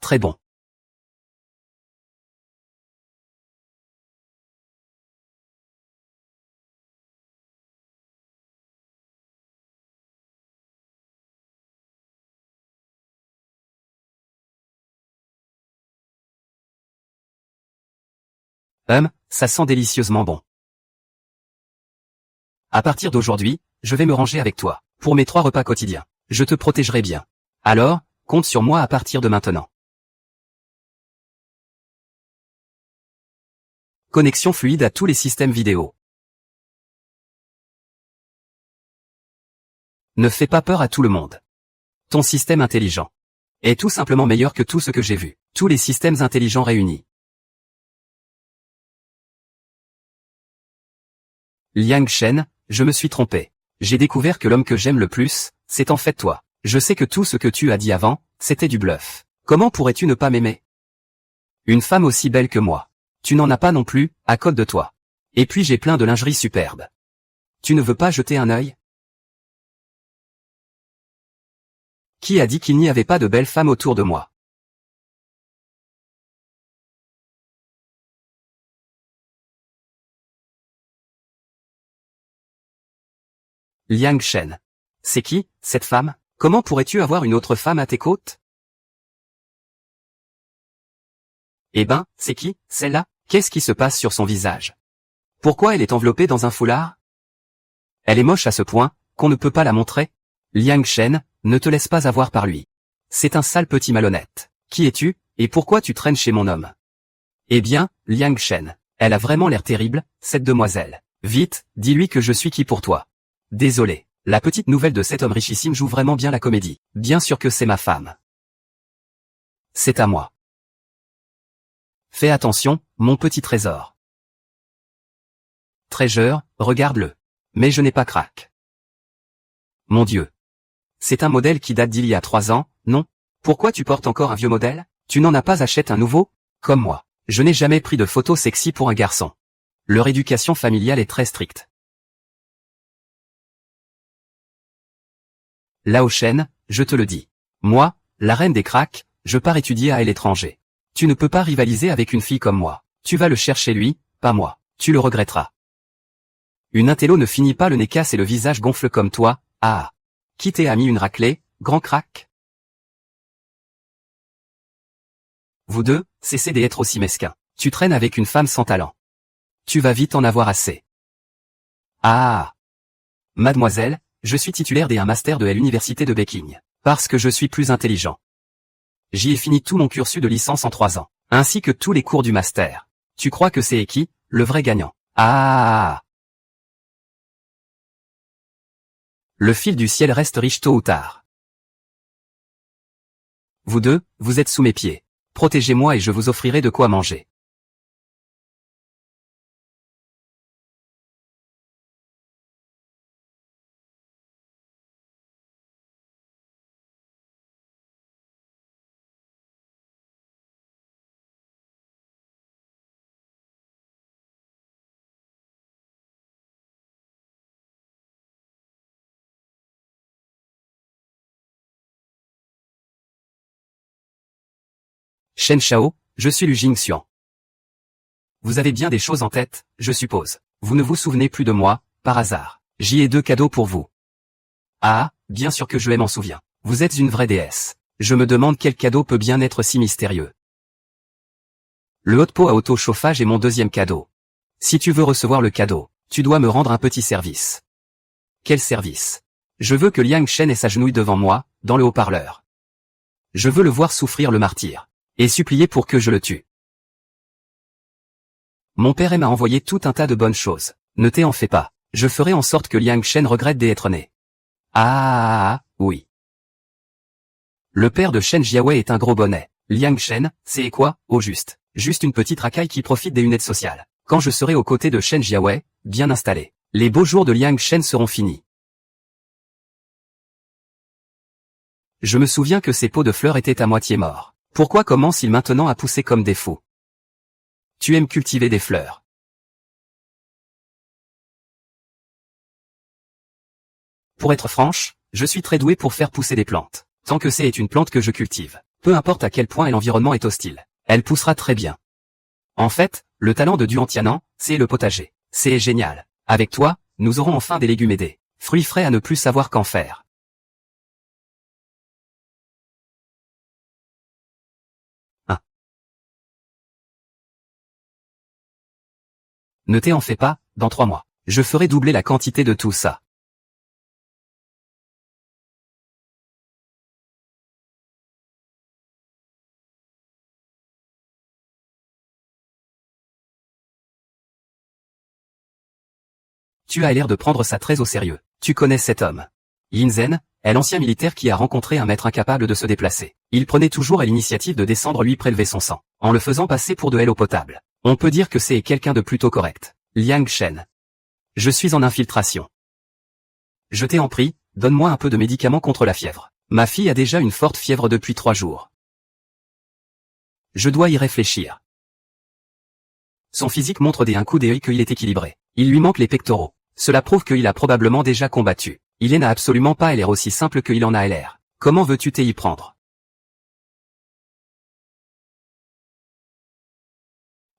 Très bon. Ça sent délicieusement bon. À partir d'aujourd'hui, je vais me ranger avec toi. Pour mes 3 repas quotidiens. Je te protégerai bien. Alors, compte sur moi à partir de maintenant. Connexion fluide à tous les systèmes vidéo. Ne fais pas peur à tout le monde. Ton système intelligent est tout simplement meilleur que tout ce que j'ai vu. Tous les systèmes intelligents réunis. Liang Shen, je me suis trompé. J'ai découvert que l'homme que j'aime le plus, c'est en fait toi. Je sais que tout ce que tu as dit avant, c'était du bluff. Comment pourrais-tu ne pas m'aimer? Une femme aussi belle que moi. Tu n'en as pas non plus, à cause de toi. Et puis j'ai plein de lingerie superbe. Tu ne veux pas jeter un œil? Qui a dit qu'il n'y avait pas de belles femmes autour de moi? Liang Shen. C'est qui, cette femme? Comment pourrais-tu avoir une autre femme à tes côtes? Eh ben, c'est qui, celle-là? Qu'est-ce qui se passe sur son visage? Pourquoi elle est enveloppée dans un foulard? Elle est moche à ce point, qu'on ne peut pas la montrer? Liang Shen, ne te laisse pas avoir par lui. C'est un sale petit malhonnête. Qui es-tu, et pourquoi tu traînes chez mon homme? Eh bien, Liang Shen, elle a vraiment l'air terrible, cette demoiselle. Vite, dis-lui que je suis qui pour toi. Désolé, la petite nouvelle de cet homme richissime joue vraiment bien la comédie. Bien sûr que c'est ma femme. C'est à moi. Fais attention, mon petit trésor. Treasure, regarde-le. Mais je n'ai pas crack. Mon Dieu. C'est un modèle qui date d'il y a 3 ans, non? Pourquoi tu portes encore un vieux modèle? Tu n'en as pas acheté un nouveau? Comme moi. Je n'ai jamais pris de photos sexy pour un garçon. Leur éducation familiale est très stricte. Lao Shen, je te le dis. Moi, la reine des cracks, je pars étudier à l'étranger. Tu ne peux pas rivaliser avec une fille comme moi. Tu vas le chercher lui, pas moi. Tu le regretteras. Une intello ne finit pas le nez casse et le visage gonfle comme toi, ah. Qui t'es mis une raclée, grand crack? Vous deux, cessez d'être aussi mesquins. Tu traînes avec une femme sans talent. Tu vas vite en avoir assez. Ah. Mademoiselle, je suis titulaire d'un master de l'université de Pékin. Parce que je suis plus intelligent. J'y ai fini tout mon cursus de licence en 3 ans. Ainsi que tous les cours du master. Tu crois que c'est qui, le vrai gagnant? Ah. Le fil du ciel reste riche tôt ou tard. Vous deux, vous êtes sous mes pieds. Protégez-moi et je vous offrirai de quoi manger. Shen Shao, je suis Lu Jingxian. Vous avez bien des choses en tête, je suppose. Vous ne vous souvenez plus de moi, par hasard. J'y ai 2 cadeaux pour vous. Ah, bien sûr que je m'en souviens. Vous êtes une vraie déesse. Je me demande quel cadeau peut bien être si mystérieux. Le hot pot à auto-chauffage est mon 2e cadeau. Si tu veux recevoir le cadeau, tu dois me rendre un petit service. Quel service? Je veux que Liang Shen s'agenouille devant moi, dans le haut-parleur. Je veux le voir souffrir le martyre. Et supplier pour que je le tue. Mon père m'a envoyé tout un tas de bonnes choses. Ne t'en fais pas. Je ferai en sorte que Liang Shen regrette d'être né. Ah, oui. Le père de Shen Jiawei est un gros bonnet. Liang Shen, c'est quoi, au juste? Juste une petite racaille qui profite des lunettes sociales. Quand je serai aux côtés de Shen Jiawei, bien installé, les beaux jours de Liang Shen seront finis. Je me souviens que ces pots de fleurs étaient à moitié morts. Pourquoi commencent-ils maintenant à pousser comme des fous? Tu aimes cultiver des fleurs. Pour être franche, je suis très doué pour faire pousser des plantes. Tant que c'est une plante que je cultive, peu importe à quel point l'environnement est hostile, elle poussera très bien. En fait, le talent de Duan Tianan, c'est le potager. C'est génial. Avec toi, nous aurons enfin des légumes et des fruits frais à ne plus savoir qu'en faire. Ne t'en fais pas, dans 3 mois, je ferai doubler la quantité de tout ça. Tu as l'air de prendre ça très au sérieux. Tu connais cet homme. Yinzen est l'ancien militaire qui a rencontré un maître incapable de se déplacer. Il prenait toujours à l'initiative de descendre lui prélever son sang, en le faisant passer pour de l'eau potable. On peut dire que c'est quelqu'un de plutôt correct. Liang Shen. Je suis en infiltration. Je t'en prie, donne-moi un peu de médicaments contre la fièvre. Ma fille a déjà une forte fièvre depuis 3 jours. Je dois y réfléchir. Son physique montre un coup d'œil qu'il est équilibré. Il lui manque les pectoraux. Cela prouve qu'il a probablement déjà combattu. Il n'a absolument pas l'air aussi simple qu'il en a l'air. Comment veux-tu t'y prendre?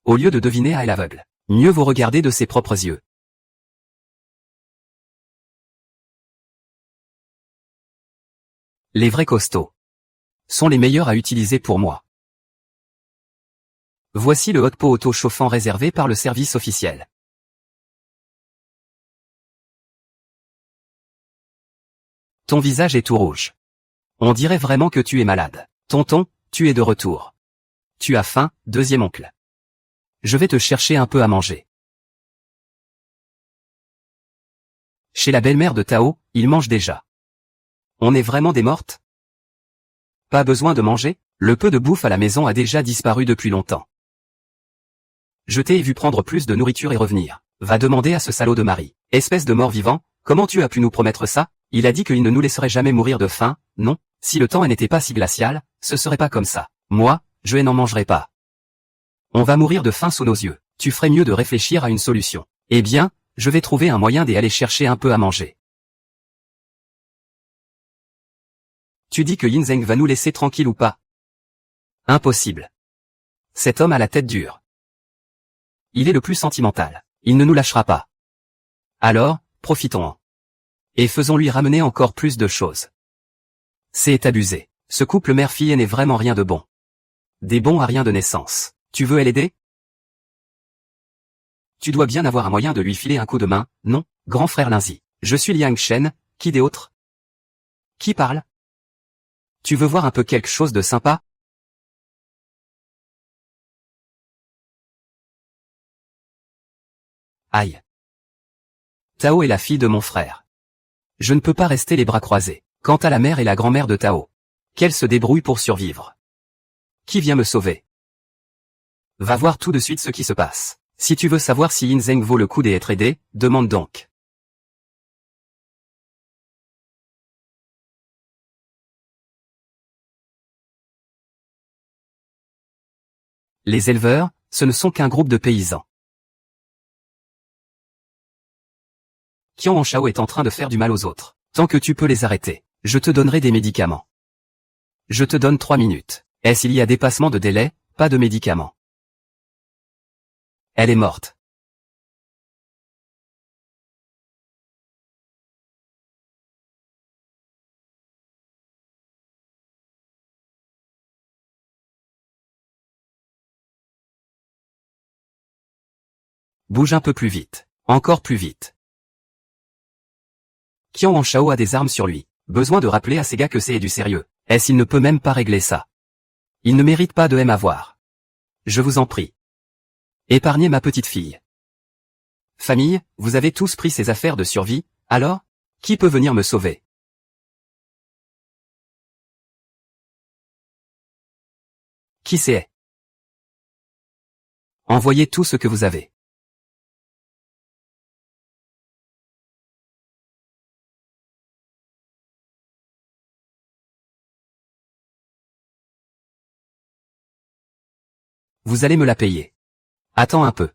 Au lieu de deviner à l'aveugle, mieux vaut regarder de ses propres yeux. Les vrais costauds sont les meilleurs à utiliser pour moi. Voici le hot pot auto-chauffant réservé par le service officiel. Ton visage est tout rouge. On dirait vraiment que tu es malade. Tonton, tu es de retour. Tu as faim, deuxième oncle. Je vais te chercher un peu à manger. Chez la belle-mère de Tao, il mange déjà. On est vraiment des mortes? Pas besoin de manger, le peu de bouffe à la maison a déjà disparu depuis longtemps. Je t'ai vu prendre plus de nourriture et revenir. Va demander à ce salaud de mari. Espèce de mort-vivant, comment tu as pu nous promettre ça? Il a dit qu'il ne nous laisserait jamais mourir de faim, non? Si le temps n'était pas si glacial, ce serait pas comme ça. Moi, je n'en mangerai pas. On va mourir de faim sous nos yeux. Tu ferais mieux de réfléchir à une solution. Eh bien, je vais trouver un moyen d'aller chercher un peu à manger. Tu dis que Yinzeng va nous laisser tranquille ou pas? Impossible. Cet homme a la tête dure. Il est le plus sentimental. Il ne nous lâchera pas. Alors, profitons-en. Et faisons-lui ramener encore plus de choses. C'est abusé. Ce couple mère-fille n'est vraiment rien de bon. Des bons à rien de naissance. Tu veux l'aider? Tu dois bien avoir un moyen de lui filer un coup de main, non, grand frère Linzi. Je suis Liang Shen, qui d'autre? Qui parle? Tu veux voir un peu quelque chose de sympa? Aïe. Tao est la fille de mon frère. Je ne peux pas rester les bras croisés. Quant à la mère et la grand-mère de Tao, qu'elles se débrouillent pour survivre. Qui vient me sauver? Va voir tout de suite ce qui se passe. Si tu veux savoir si Yinzeng vaut le coup d'être aidé, demande donc. Les éleveurs, ce ne sont qu'un groupe de paysans. Qian Shao est en train de faire du mal aux autres. Tant que tu peux les arrêter, je te donnerai des médicaments. Je te donne 3 minutes. S'il y a dépassement de délai, pas de médicaments. Elle est morte. Bouge un peu plus vite. Encore plus vite. Qian Shao a des armes sur lui. Besoin de rappeler à ces gars que c'est du sérieux. Il ne peut même pas régler ça. Il ne mérite pas de m'avoir. Je vous en prie. Épargnez ma petite fille. Famille, vous avez tous pris ces affaires de survie, alors? Qui peut venir me sauver? Qui c'est? Envoyez tout ce que vous avez. Vous allez me la payer. Attends un peu.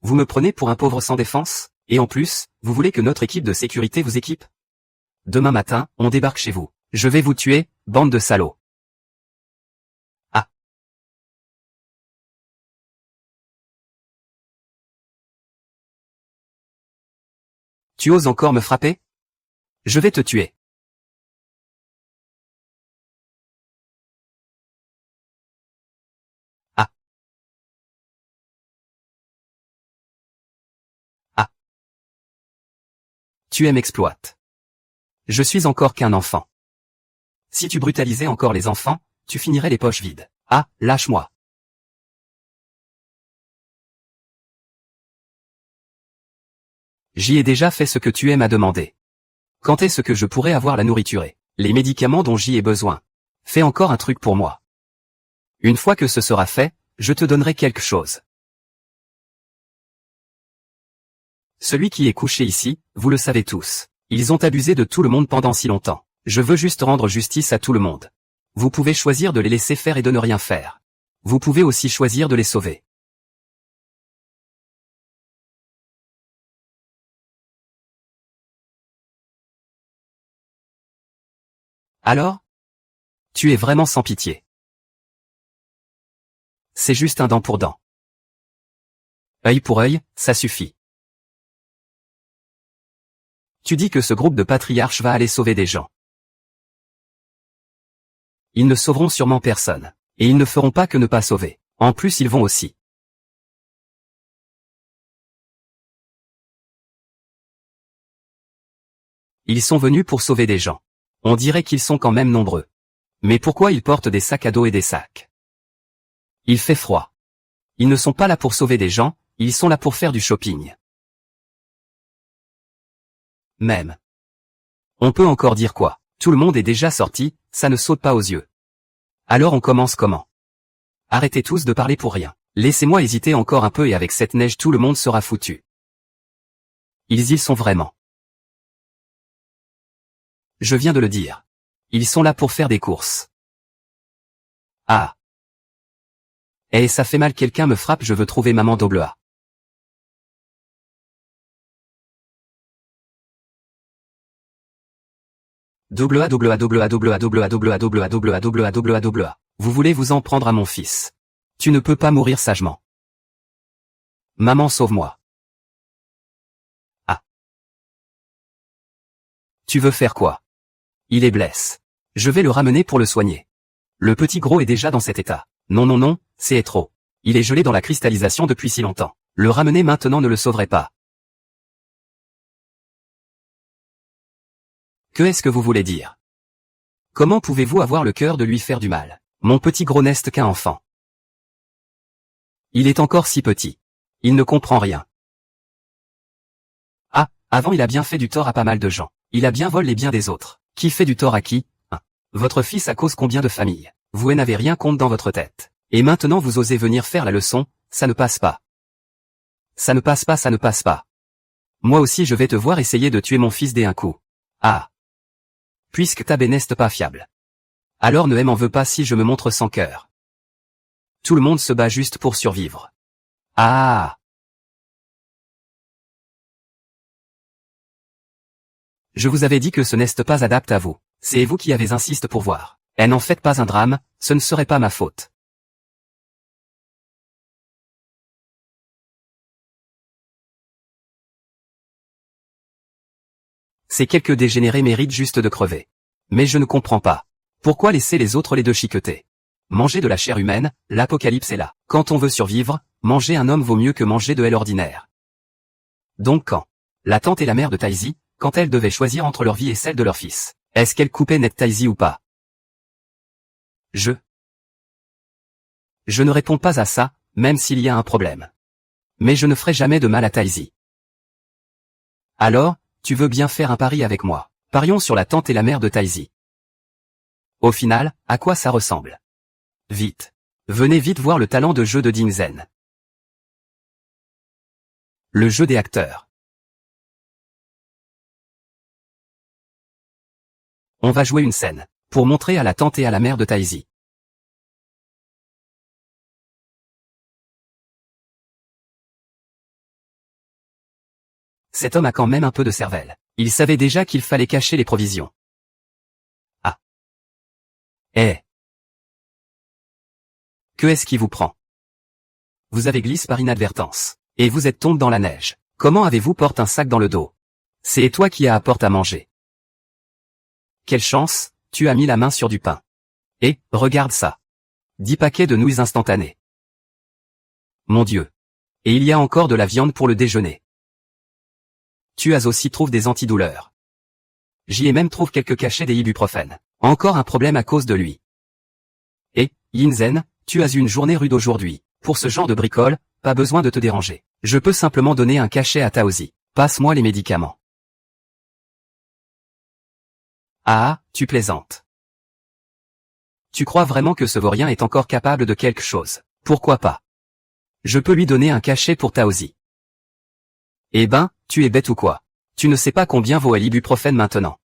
Vous me prenez pour un pauvre sans défense? Et en plus, vous voulez que notre équipe de sécurité vous équipe? Demain matin, on débarque chez vous. Je vais vous tuer, bande de salauds. Ah. Tu oses encore me frapper? Je vais te tuer. Ah. Ah. Tu m'exploites. Je suis encore qu'un enfant. Si tu brutalisais encore les enfants, tu finirais les poches vides. Ah, lâche-moi. J'y ai déjà fait ce que tu m'as demandé. Quand est-ce que je pourrai avoir la nourriture et les médicaments dont j'y ai besoin? Fais encore un truc pour moi. Une fois que ce sera fait, je te donnerai quelque chose. Celui qui est couché ici, vous le savez tous. Ils ont abusé de tout le monde pendant si longtemps. Je veux juste rendre justice à tout le monde. Vous pouvez choisir de les laisser faire et de ne rien faire. Vous pouvez aussi choisir de les sauver. Alors? Tu es vraiment sans pitié. C'est juste un dent pour dent. Œil pour œil, ça suffit. Tu dis que ce groupe de patriarches va aller sauver des gens. Ils ne sauveront sûrement personne. Et ils ne feront pas que ne pas sauver. En plus ils vont aussi. Ils sont venus pour sauver des gens. On dirait qu'ils sont quand même nombreux. Mais pourquoi ils portent des sacs à dos et des sacs? Il fait froid. Ils ne sont pas là pour sauver des gens, ils sont là pour faire du shopping. Même. On peut encore dire quoi? Tout le monde est déjà sorti, ça ne saute pas aux yeux. Alors on commence comment? Arrêtez tous de parler pour rien. Laissez-moi hésiter encore un peu et avec cette neige tout le monde sera foutu. Ils y sont vraiment. Je viens de le dire. Ils sont là pour faire des courses. Ah. Eh ça fait mal, quelqu'un me frappe, je veux trouver maman Dobloa. Dobloa Dobloa Dobloa Dobloa Dobloa Dobloa Dobloa Dobloa Dobloa Dobloa Dobloa. Vous voulez vous en prendre à mon fils. Tu ne peux pas mourir sagement. Maman sauve-moi. Ah. Tu veux faire quoi? Il est blesse. Je vais le ramener pour le soigner. Le petit gros est déjà dans cet état. Non non non, c'est trop. Il est gelé dans la cristallisation depuis si longtemps. Le ramener maintenant ne le sauverait pas. Que est-ce que vous voulez dire? Comment pouvez-vous avoir le cœur de lui faire du mal? Mon petit gros n'est qu'un enfant. Il est encore si petit. Il ne comprend rien. Ah, avant il a bien fait du tort à pas mal de gens. Il a bien volé les biens des autres. Qui fait du tort à qui? Votre fils a cause combien de familles? Vous n'avez rien compte dans votre tête. Et maintenant vous osez venir faire la leçon, ça ne passe pas. Ça ne passe pas, ça ne passe pas. Moi aussi je vais te voir essayer de tuer mon fils d'un coup. Ah. Puisque ta n'est pas fiable. Alors ne m'en veux pas si je me montre sans cœur. Tout le monde se bat juste pour survivre. Ah. Je vous avais dit que ce n'est pas adapté à vous. C'est vous qui avez insisté pour voir. Et n'en faites pas un drame, ce ne serait pas ma faute. Ces quelques dégénérés méritent juste de crever. Mais je ne comprends pas. Pourquoi laisser les autres les deux chiqueter? Manger de la chair humaine, l'apocalypse est là. Quand on veut survivre, manger un homme vaut mieux que manger de l'ordinaire. Donc quand la tante et la mère de Taïsi, quand elles devaient choisir entre leur vie et celle de leur fils, est-ce qu'elles coupaient net Taïsi ou pas? Je ne réponds pas à ça, même s'il y a un problème. Mais je ne ferai jamais de mal à Taïsi. Alors, tu veux bien faire un pari avec moi? Parions sur la tante et la mère de Taïsi. Au final, à quoi ça ressemble? Vite. Venez vite voir le talent de jeu de Dingzen. Le jeu des acteurs. On va jouer une scène, pour montrer à la tante et à la mère de Taïsi. cet homme a quand même un peu de cervelle. Il savait déjà qu'il fallait cacher les provisions. Ah. Eh. Que est-ce qui vous prend? Vous avez glissé par inadvertance. Et vous êtes tombé dans la neige. Comment avez-vous porté un sac dans le dos? C'est toi qui as apporté à manger. Quelle chance, tu as mis la main sur du pain. Et, regarde ça. 10 paquets de nouilles instantanées. Mon Dieu. Et il y a encore de la viande pour le déjeuner. Tu as aussi trouvé des antidouleurs. J'y ai même trouvé quelques cachets des ibuprofènes. Encore un problème à cause de lui. Et, Yinzen, tu as eu une journée rude aujourd'hui. Pour ce genre de bricole, pas besoin de te déranger. Je peux simplement donner un cachet à Taozi. Passe-moi les médicaments. Ah, tu plaisantes. Tu crois vraiment que ce vaurien est encore capable de quelque chose? Pourquoi pas? Je peux lui donner un cachet pour Taozi. Eh ben, tu es bête ou quoi? Tu ne sais pas combien vaut l'ibuprofène maintenant.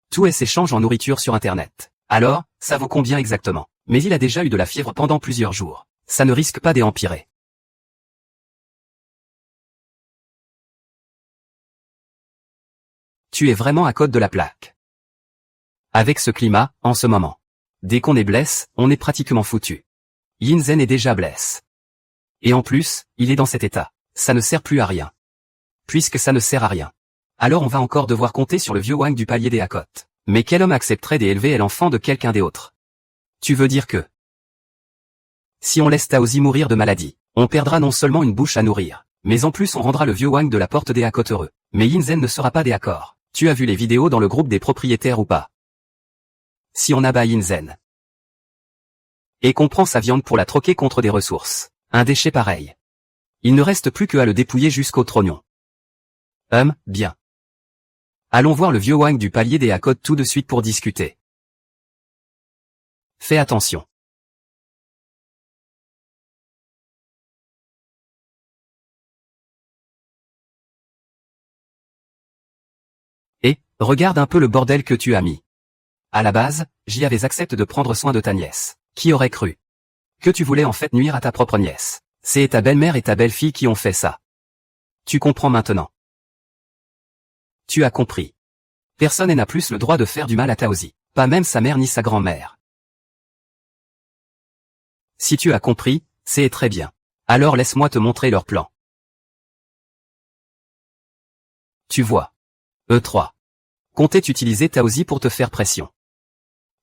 Tout s'échange en nourriture sur Internet. Alors, ça vaut combien exactement? Mais il a déjà eu de la fièvre pendant plusieurs jours. Ça ne risque pas d'empirer. Tu es vraiment à côté de la plaque. Avec ce climat, en ce moment. Dès qu'on est blesse, on est pratiquement foutu. Yinzen est déjà blesse. Et en plus, il est dans cet état. Ça ne sert plus à rien. Puisque ça ne sert à rien. Alors on va encore devoir compter sur le vieux Wang du palier des Hakotes. Mais quel homme accepterait d'élever l'enfant de quelqu'un d'autre? Tu veux dire que si on laisse Taozi mourir de maladie, on perdra non seulement une bouche à nourrir, mais en plus on rendra le vieux Wang de la porte des Hakotes heureux. Mais Yinzen ne sera pas d'accord. Tu as vu les vidéos dans le groupe des propriétaires ou pas? Si on abat Yinzen et qu'on prend sa viande pour la troquer contre des ressources, un déchet pareil, il ne reste plus qu'à le dépouiller jusqu'au trognon. Bien. Allons voir le vieux Wang du palier des Hakotes tout de suite pour discuter. Fais attention. Et, regarde un peu le bordel que tu as mis. À la base, j'y avais accepté de prendre soin de ta nièce. Qui aurait cru que tu voulais en fait nuire à ta propre nièce? C'est ta belle-mère et ta belle-fille qui ont fait ça. Tu comprends maintenant. Tu as compris. Personne n'a plus le droit de faire du mal à Taozi. Pas même sa mère ni sa grand-mère. Si tu as compris, c'est très bien. Alors laisse-moi te montrer leur plan. Tu vois. E3. Comptait utiliser Taozi pour te faire pression.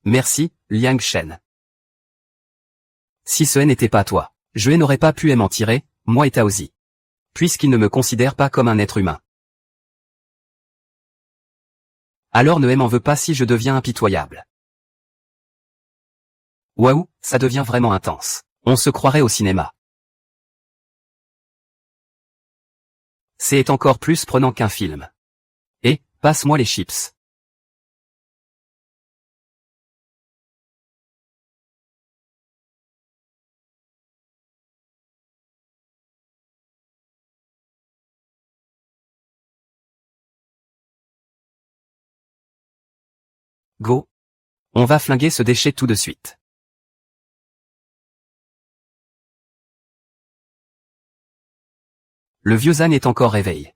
Merci, Liang Shen. Si ce n'était pas toi, je n'aurais pas pu m'en tirer, moi et Taozi. Puisqu'il ne me considère pas comme un être humain. Alors ne m'en veux pas si je deviens impitoyable. Waouh, ça devient vraiment intense. On se croirait au cinéma. C'est encore plus prenant qu'un film. Et, passe-moi les chips. Go. On va flinguer ce déchet tout de suite. Le vieux âne est encore réveillé.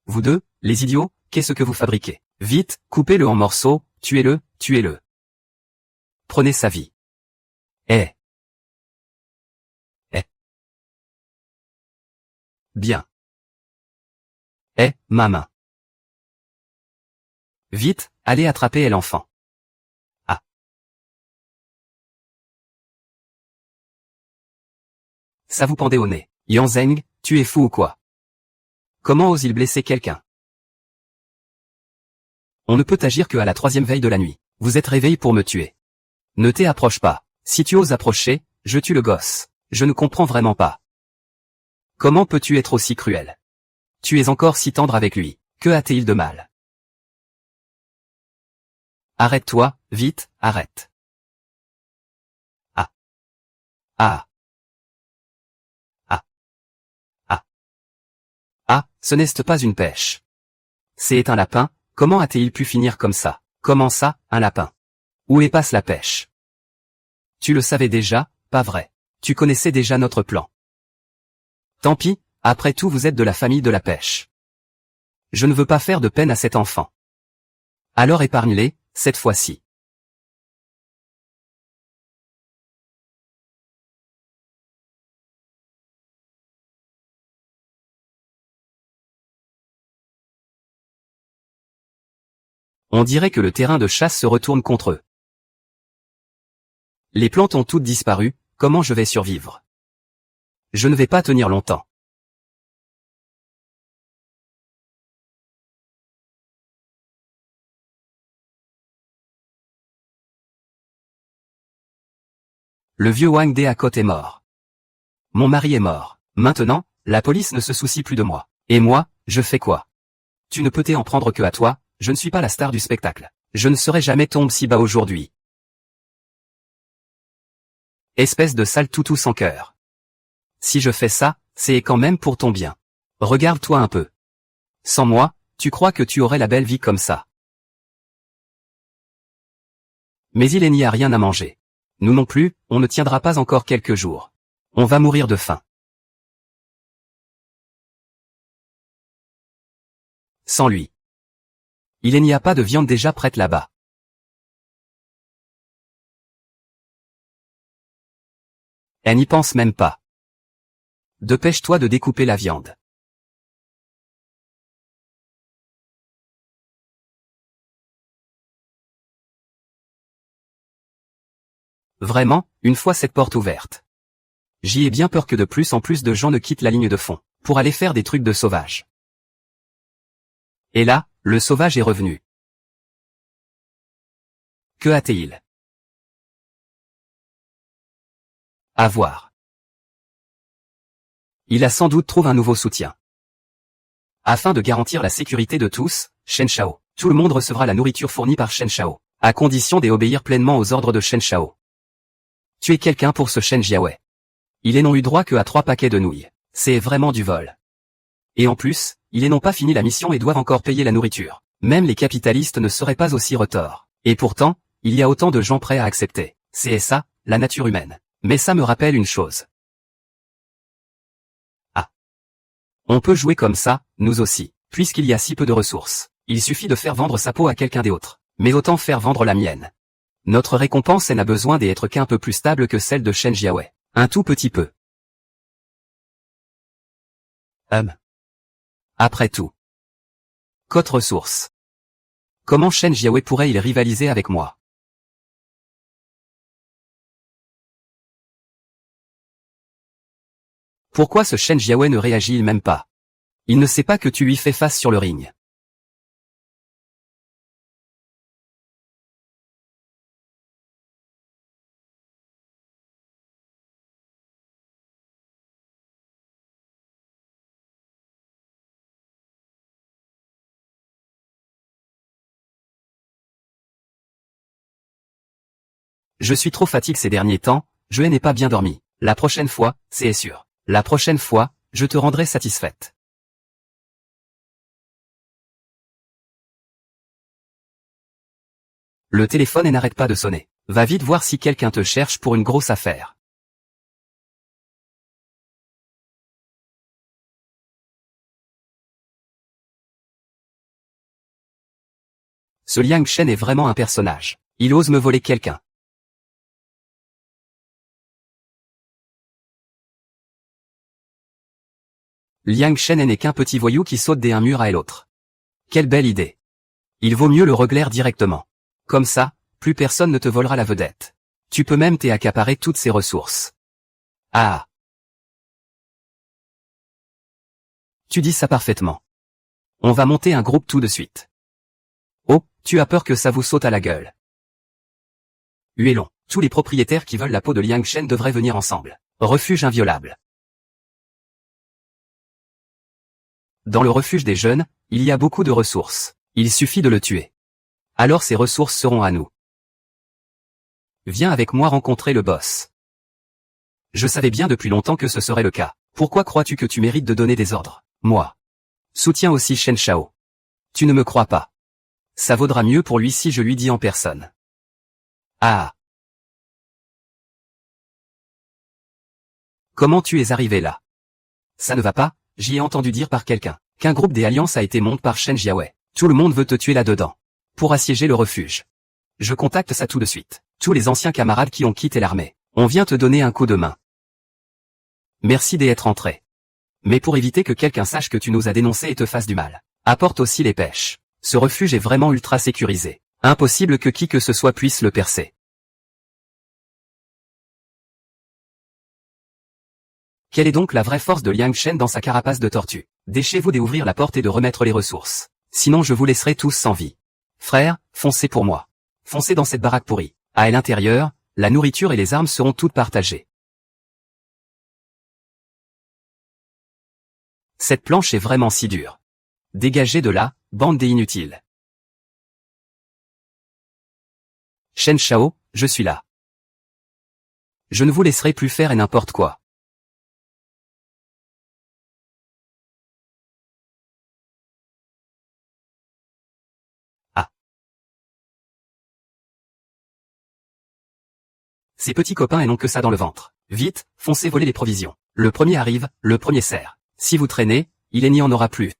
Vous deux, les idiots, qu'est-ce que vous fabriquez? Vite, coupez-le en morceaux, tuez-le, tuez-le. Prenez sa vie. Eh. Eh. Bien. Eh, ma main. Vite, allez attraper l'enfant. Ah. Ça vous pendait au nez. Yanzeng, tu es fou ou quoi? Comment ose-il blesser quelqu'un? On ne peut agir que à la 3e veille de la nuit. Vous êtes réveillé pour me tuer. Ne t'approche pas. Si tu oses approcher, je tue le gosse. Je ne comprends vraiment pas. Comment peux-tu être aussi cruel? Tu es encore si tendre avec lui. Que a-t-il de mal? Arrête-toi, vite, arrête. Ah. Ah. Ah. Ah. Ah, ce n'est pas une pêche. C'est un lapin, comment a-t-il pu finir comme ça? Comment ça, un lapin? Où est passe la pêche? Tu le savais déjà, pas vrai. Tu connaissais déjà notre plan. Tant pis, Après tout vous êtes de la famille de la pêche. Je ne veux pas faire de peine à cet enfant. Alors épargne-les, cette fois-ci. On dirait que le terrain de chasse se retourne contre eux. Les plantes ont toutes disparu, comment je vais survivre? Je ne vais pas tenir longtemps. Le vieux Wang Deakot est mort. Mon mari est mort. Maintenant, la police ne se soucie plus de moi. Et moi, je fais quoi? Tu ne peux t'en prendre que à toi, je ne suis pas la star du spectacle. Je ne serai jamais tombé si bas aujourd'hui. Espèce de sale toutou sans cœur. Si je fais ça, c'est quand même pour ton bien. Regarde-toi un peu. Sans moi, tu crois que tu aurais la belle vie comme ça. Mais il n'y a rien à manger. Nous non plus, on ne tiendra pas encore quelques jours. On va mourir de faim. Sans lui. Il n'y a pas de viande déjà prête là-bas. Elle n'y pense même pas. Dépêche-toi de découper la viande. Vraiment, une fois cette porte ouverte. J'y ai bien peur que de plus en plus de gens ne quittent la ligne de fond, pour aller faire des trucs de sauvage. Et là, le sauvage est revenu. Que a-t-il? À voir. Il a sans doute trouvé un nouveau soutien. Afin de garantir la sécurité de tous, Shen Shao, tout le monde recevra la nourriture fournie par Shen Shao, à condition d'obéir pleinement aux ordres de Shen Shao. Tu es quelqu'un pour ce Shen Jiawei. Il n'ont eu droit que à 3 paquets de nouilles. C'est vraiment du vol. Et en plus, ils n'ont pas fini la mission et doivent encore payer la nourriture. Même les capitalistes ne seraient pas aussi retors. Et pourtant, il y a autant de gens prêts à accepter. C'est ça, la nature humaine. Mais ça me rappelle une chose. Ah. On peut jouer comme ça, nous aussi, puisqu'il y a si peu de ressources. Il suffit de faire vendre sa peau à quelqu'un d'autre. Mais autant faire vendre la mienne. Notre récompense n'a besoin d'être qu'un peu plus stable que celle de Shen Jiawei. Un tout petit peu. Après tout. Cote ressources. Comment Shen Jiawei pourrait-il rivaliser avec moi? Pourquoi ce Shen Jiawei ne réagit-il même pas? Il ne sait pas que tu lui fais face sur le ring. Je suis trop fatigué ces derniers temps, je n'ai pas bien dormi. La prochaine fois, c'est sûr. La prochaine fois, je te rendrai satisfaite. Le téléphone n'arrête pas de sonner. Va vite voir si quelqu'un te cherche pour une grosse affaire. Ce Liang Shen est vraiment un personnage. Il ose me voler quelqu'un. Liang Shen n'est qu'un petit voyou qui saute d'un mur à l'autre. Quelle belle idée. Il vaut mieux le régler directement. Comme ça, plus personne ne te volera la vedette. Tu peux même accaparer toutes ses ressources. Ah. Tu dis ça parfaitement. On va monter un groupe tout de suite. Oh, tu as peur que ça vous saute à la gueule. Huélon, tous les propriétaires qui veulent la peau de Liang Shen devraient venir ensemble. Refuge inviolable. Dans le refuge des jeunes, il y a beaucoup de ressources. Il suffit de le tuer. Alors ces ressources seront à nous. Viens avec moi rencontrer le boss. Je savais bien depuis longtemps que ce serait le cas. Pourquoi crois-tu que tu mérites de donner des ordres? Moi. Soutiens aussi Shen Shao. Tu ne me crois pas. Ça vaudra mieux pour lui si je lui dis en personne. Ah. Comment tu es arrivé là? Ça ne va pas, J'y ai entendu dire par quelqu'un qu'un groupe des Alliances a été monté par Shen Jiawei. Tout le monde veut te tuer là-dedans. Pour assiéger le refuge. Je contacte ça tout de suite. Tous les anciens camarades qui ont quitté l'armée. On vient te donner un coup de main. Merci d'être entré. Mais pour éviter que quelqu'un sache que tu nous as dénoncé et te fasse du mal, apporte aussi les pêches. Ce refuge est vraiment ultra sécurisé. Impossible que qui que ce soit puisse le percer. Quelle est donc la vraie force de Liang Shen dans sa carapace de tortue? Dépêchez-vous d'ouvrir la porte et de remettre les ressources. Sinon je vous laisserai tous sans vie. Frères, foncez pour moi. Foncez dans cette baraque pourrie. À l'intérieur, la nourriture et les armes seront toutes partagées. Cette planche est vraiment si dure. Dégagez de là, bande d'inutiles. Shen Shao, je suis là. Je ne vous laisserai plus faire et n'importe quoi. Ah. Ces petits copains et n'ont que ça dans le ventre. Vite, foncez voler les provisions. Le premier arrive, le premier sert. Si vous traînez, il n'y en aura plus.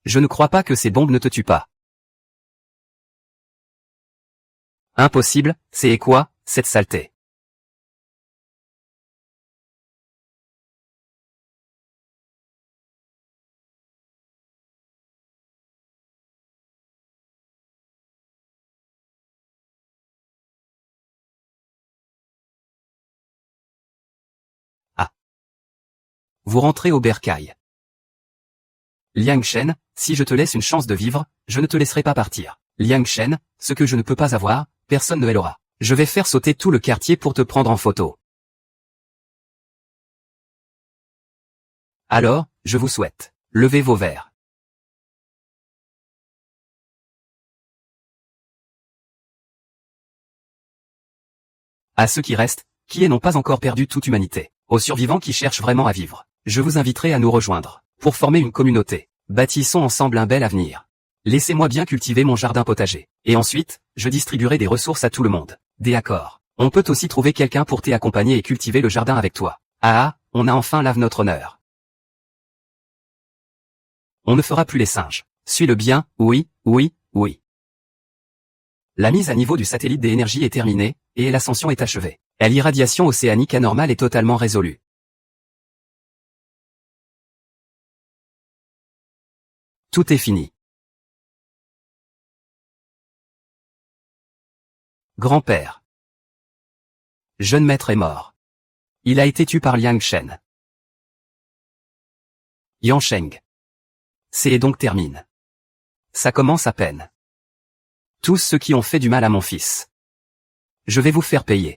Je ne crois pas que ces bombes ne te tuent pas. Impossible, c'est quoi, cette saleté? Ah. Vous rentrez au bercail. Liang Shen, si je te laisse une chance de vivre, je ne te laisserai pas partir. Liang Shen, ce que je ne peux pas avoir, personne ne l'aura. Je vais faire sauter tout le quartier pour te prendre en photo. Alors, je vous souhaite. Levez vos verres. À ceux qui restent, qui n'ont pas encore perdu toute humanité, aux survivants qui cherchent vraiment à vivre, je vous inviterai à nous rejoindre, pour former une communauté. Bâtissons ensemble un bel avenir. Laissez-moi bien cultiver mon jardin potager, et ensuite, je distribuerai des ressources à tout le monde. D'accord. On peut aussi trouver quelqu'un pour t'accompagner et cultiver le jardin avec toi. Ah, on a enfin lave notre honneur. On ne fera plus les singes. Suis-le bien, oui, oui, oui. La mise à niveau du satellite des énergies est terminée, et l'ascension est achevée. L'irradiation océanique anormale est totalement résolue. Tout est fini. Grand-père. Jeune maître est mort. Il a été tué par Liang Shen. Yang Sheng. C'est donc termine. Ça commence à peine. Tous ceux qui ont fait du mal à mon fils. Je vais vous faire payer.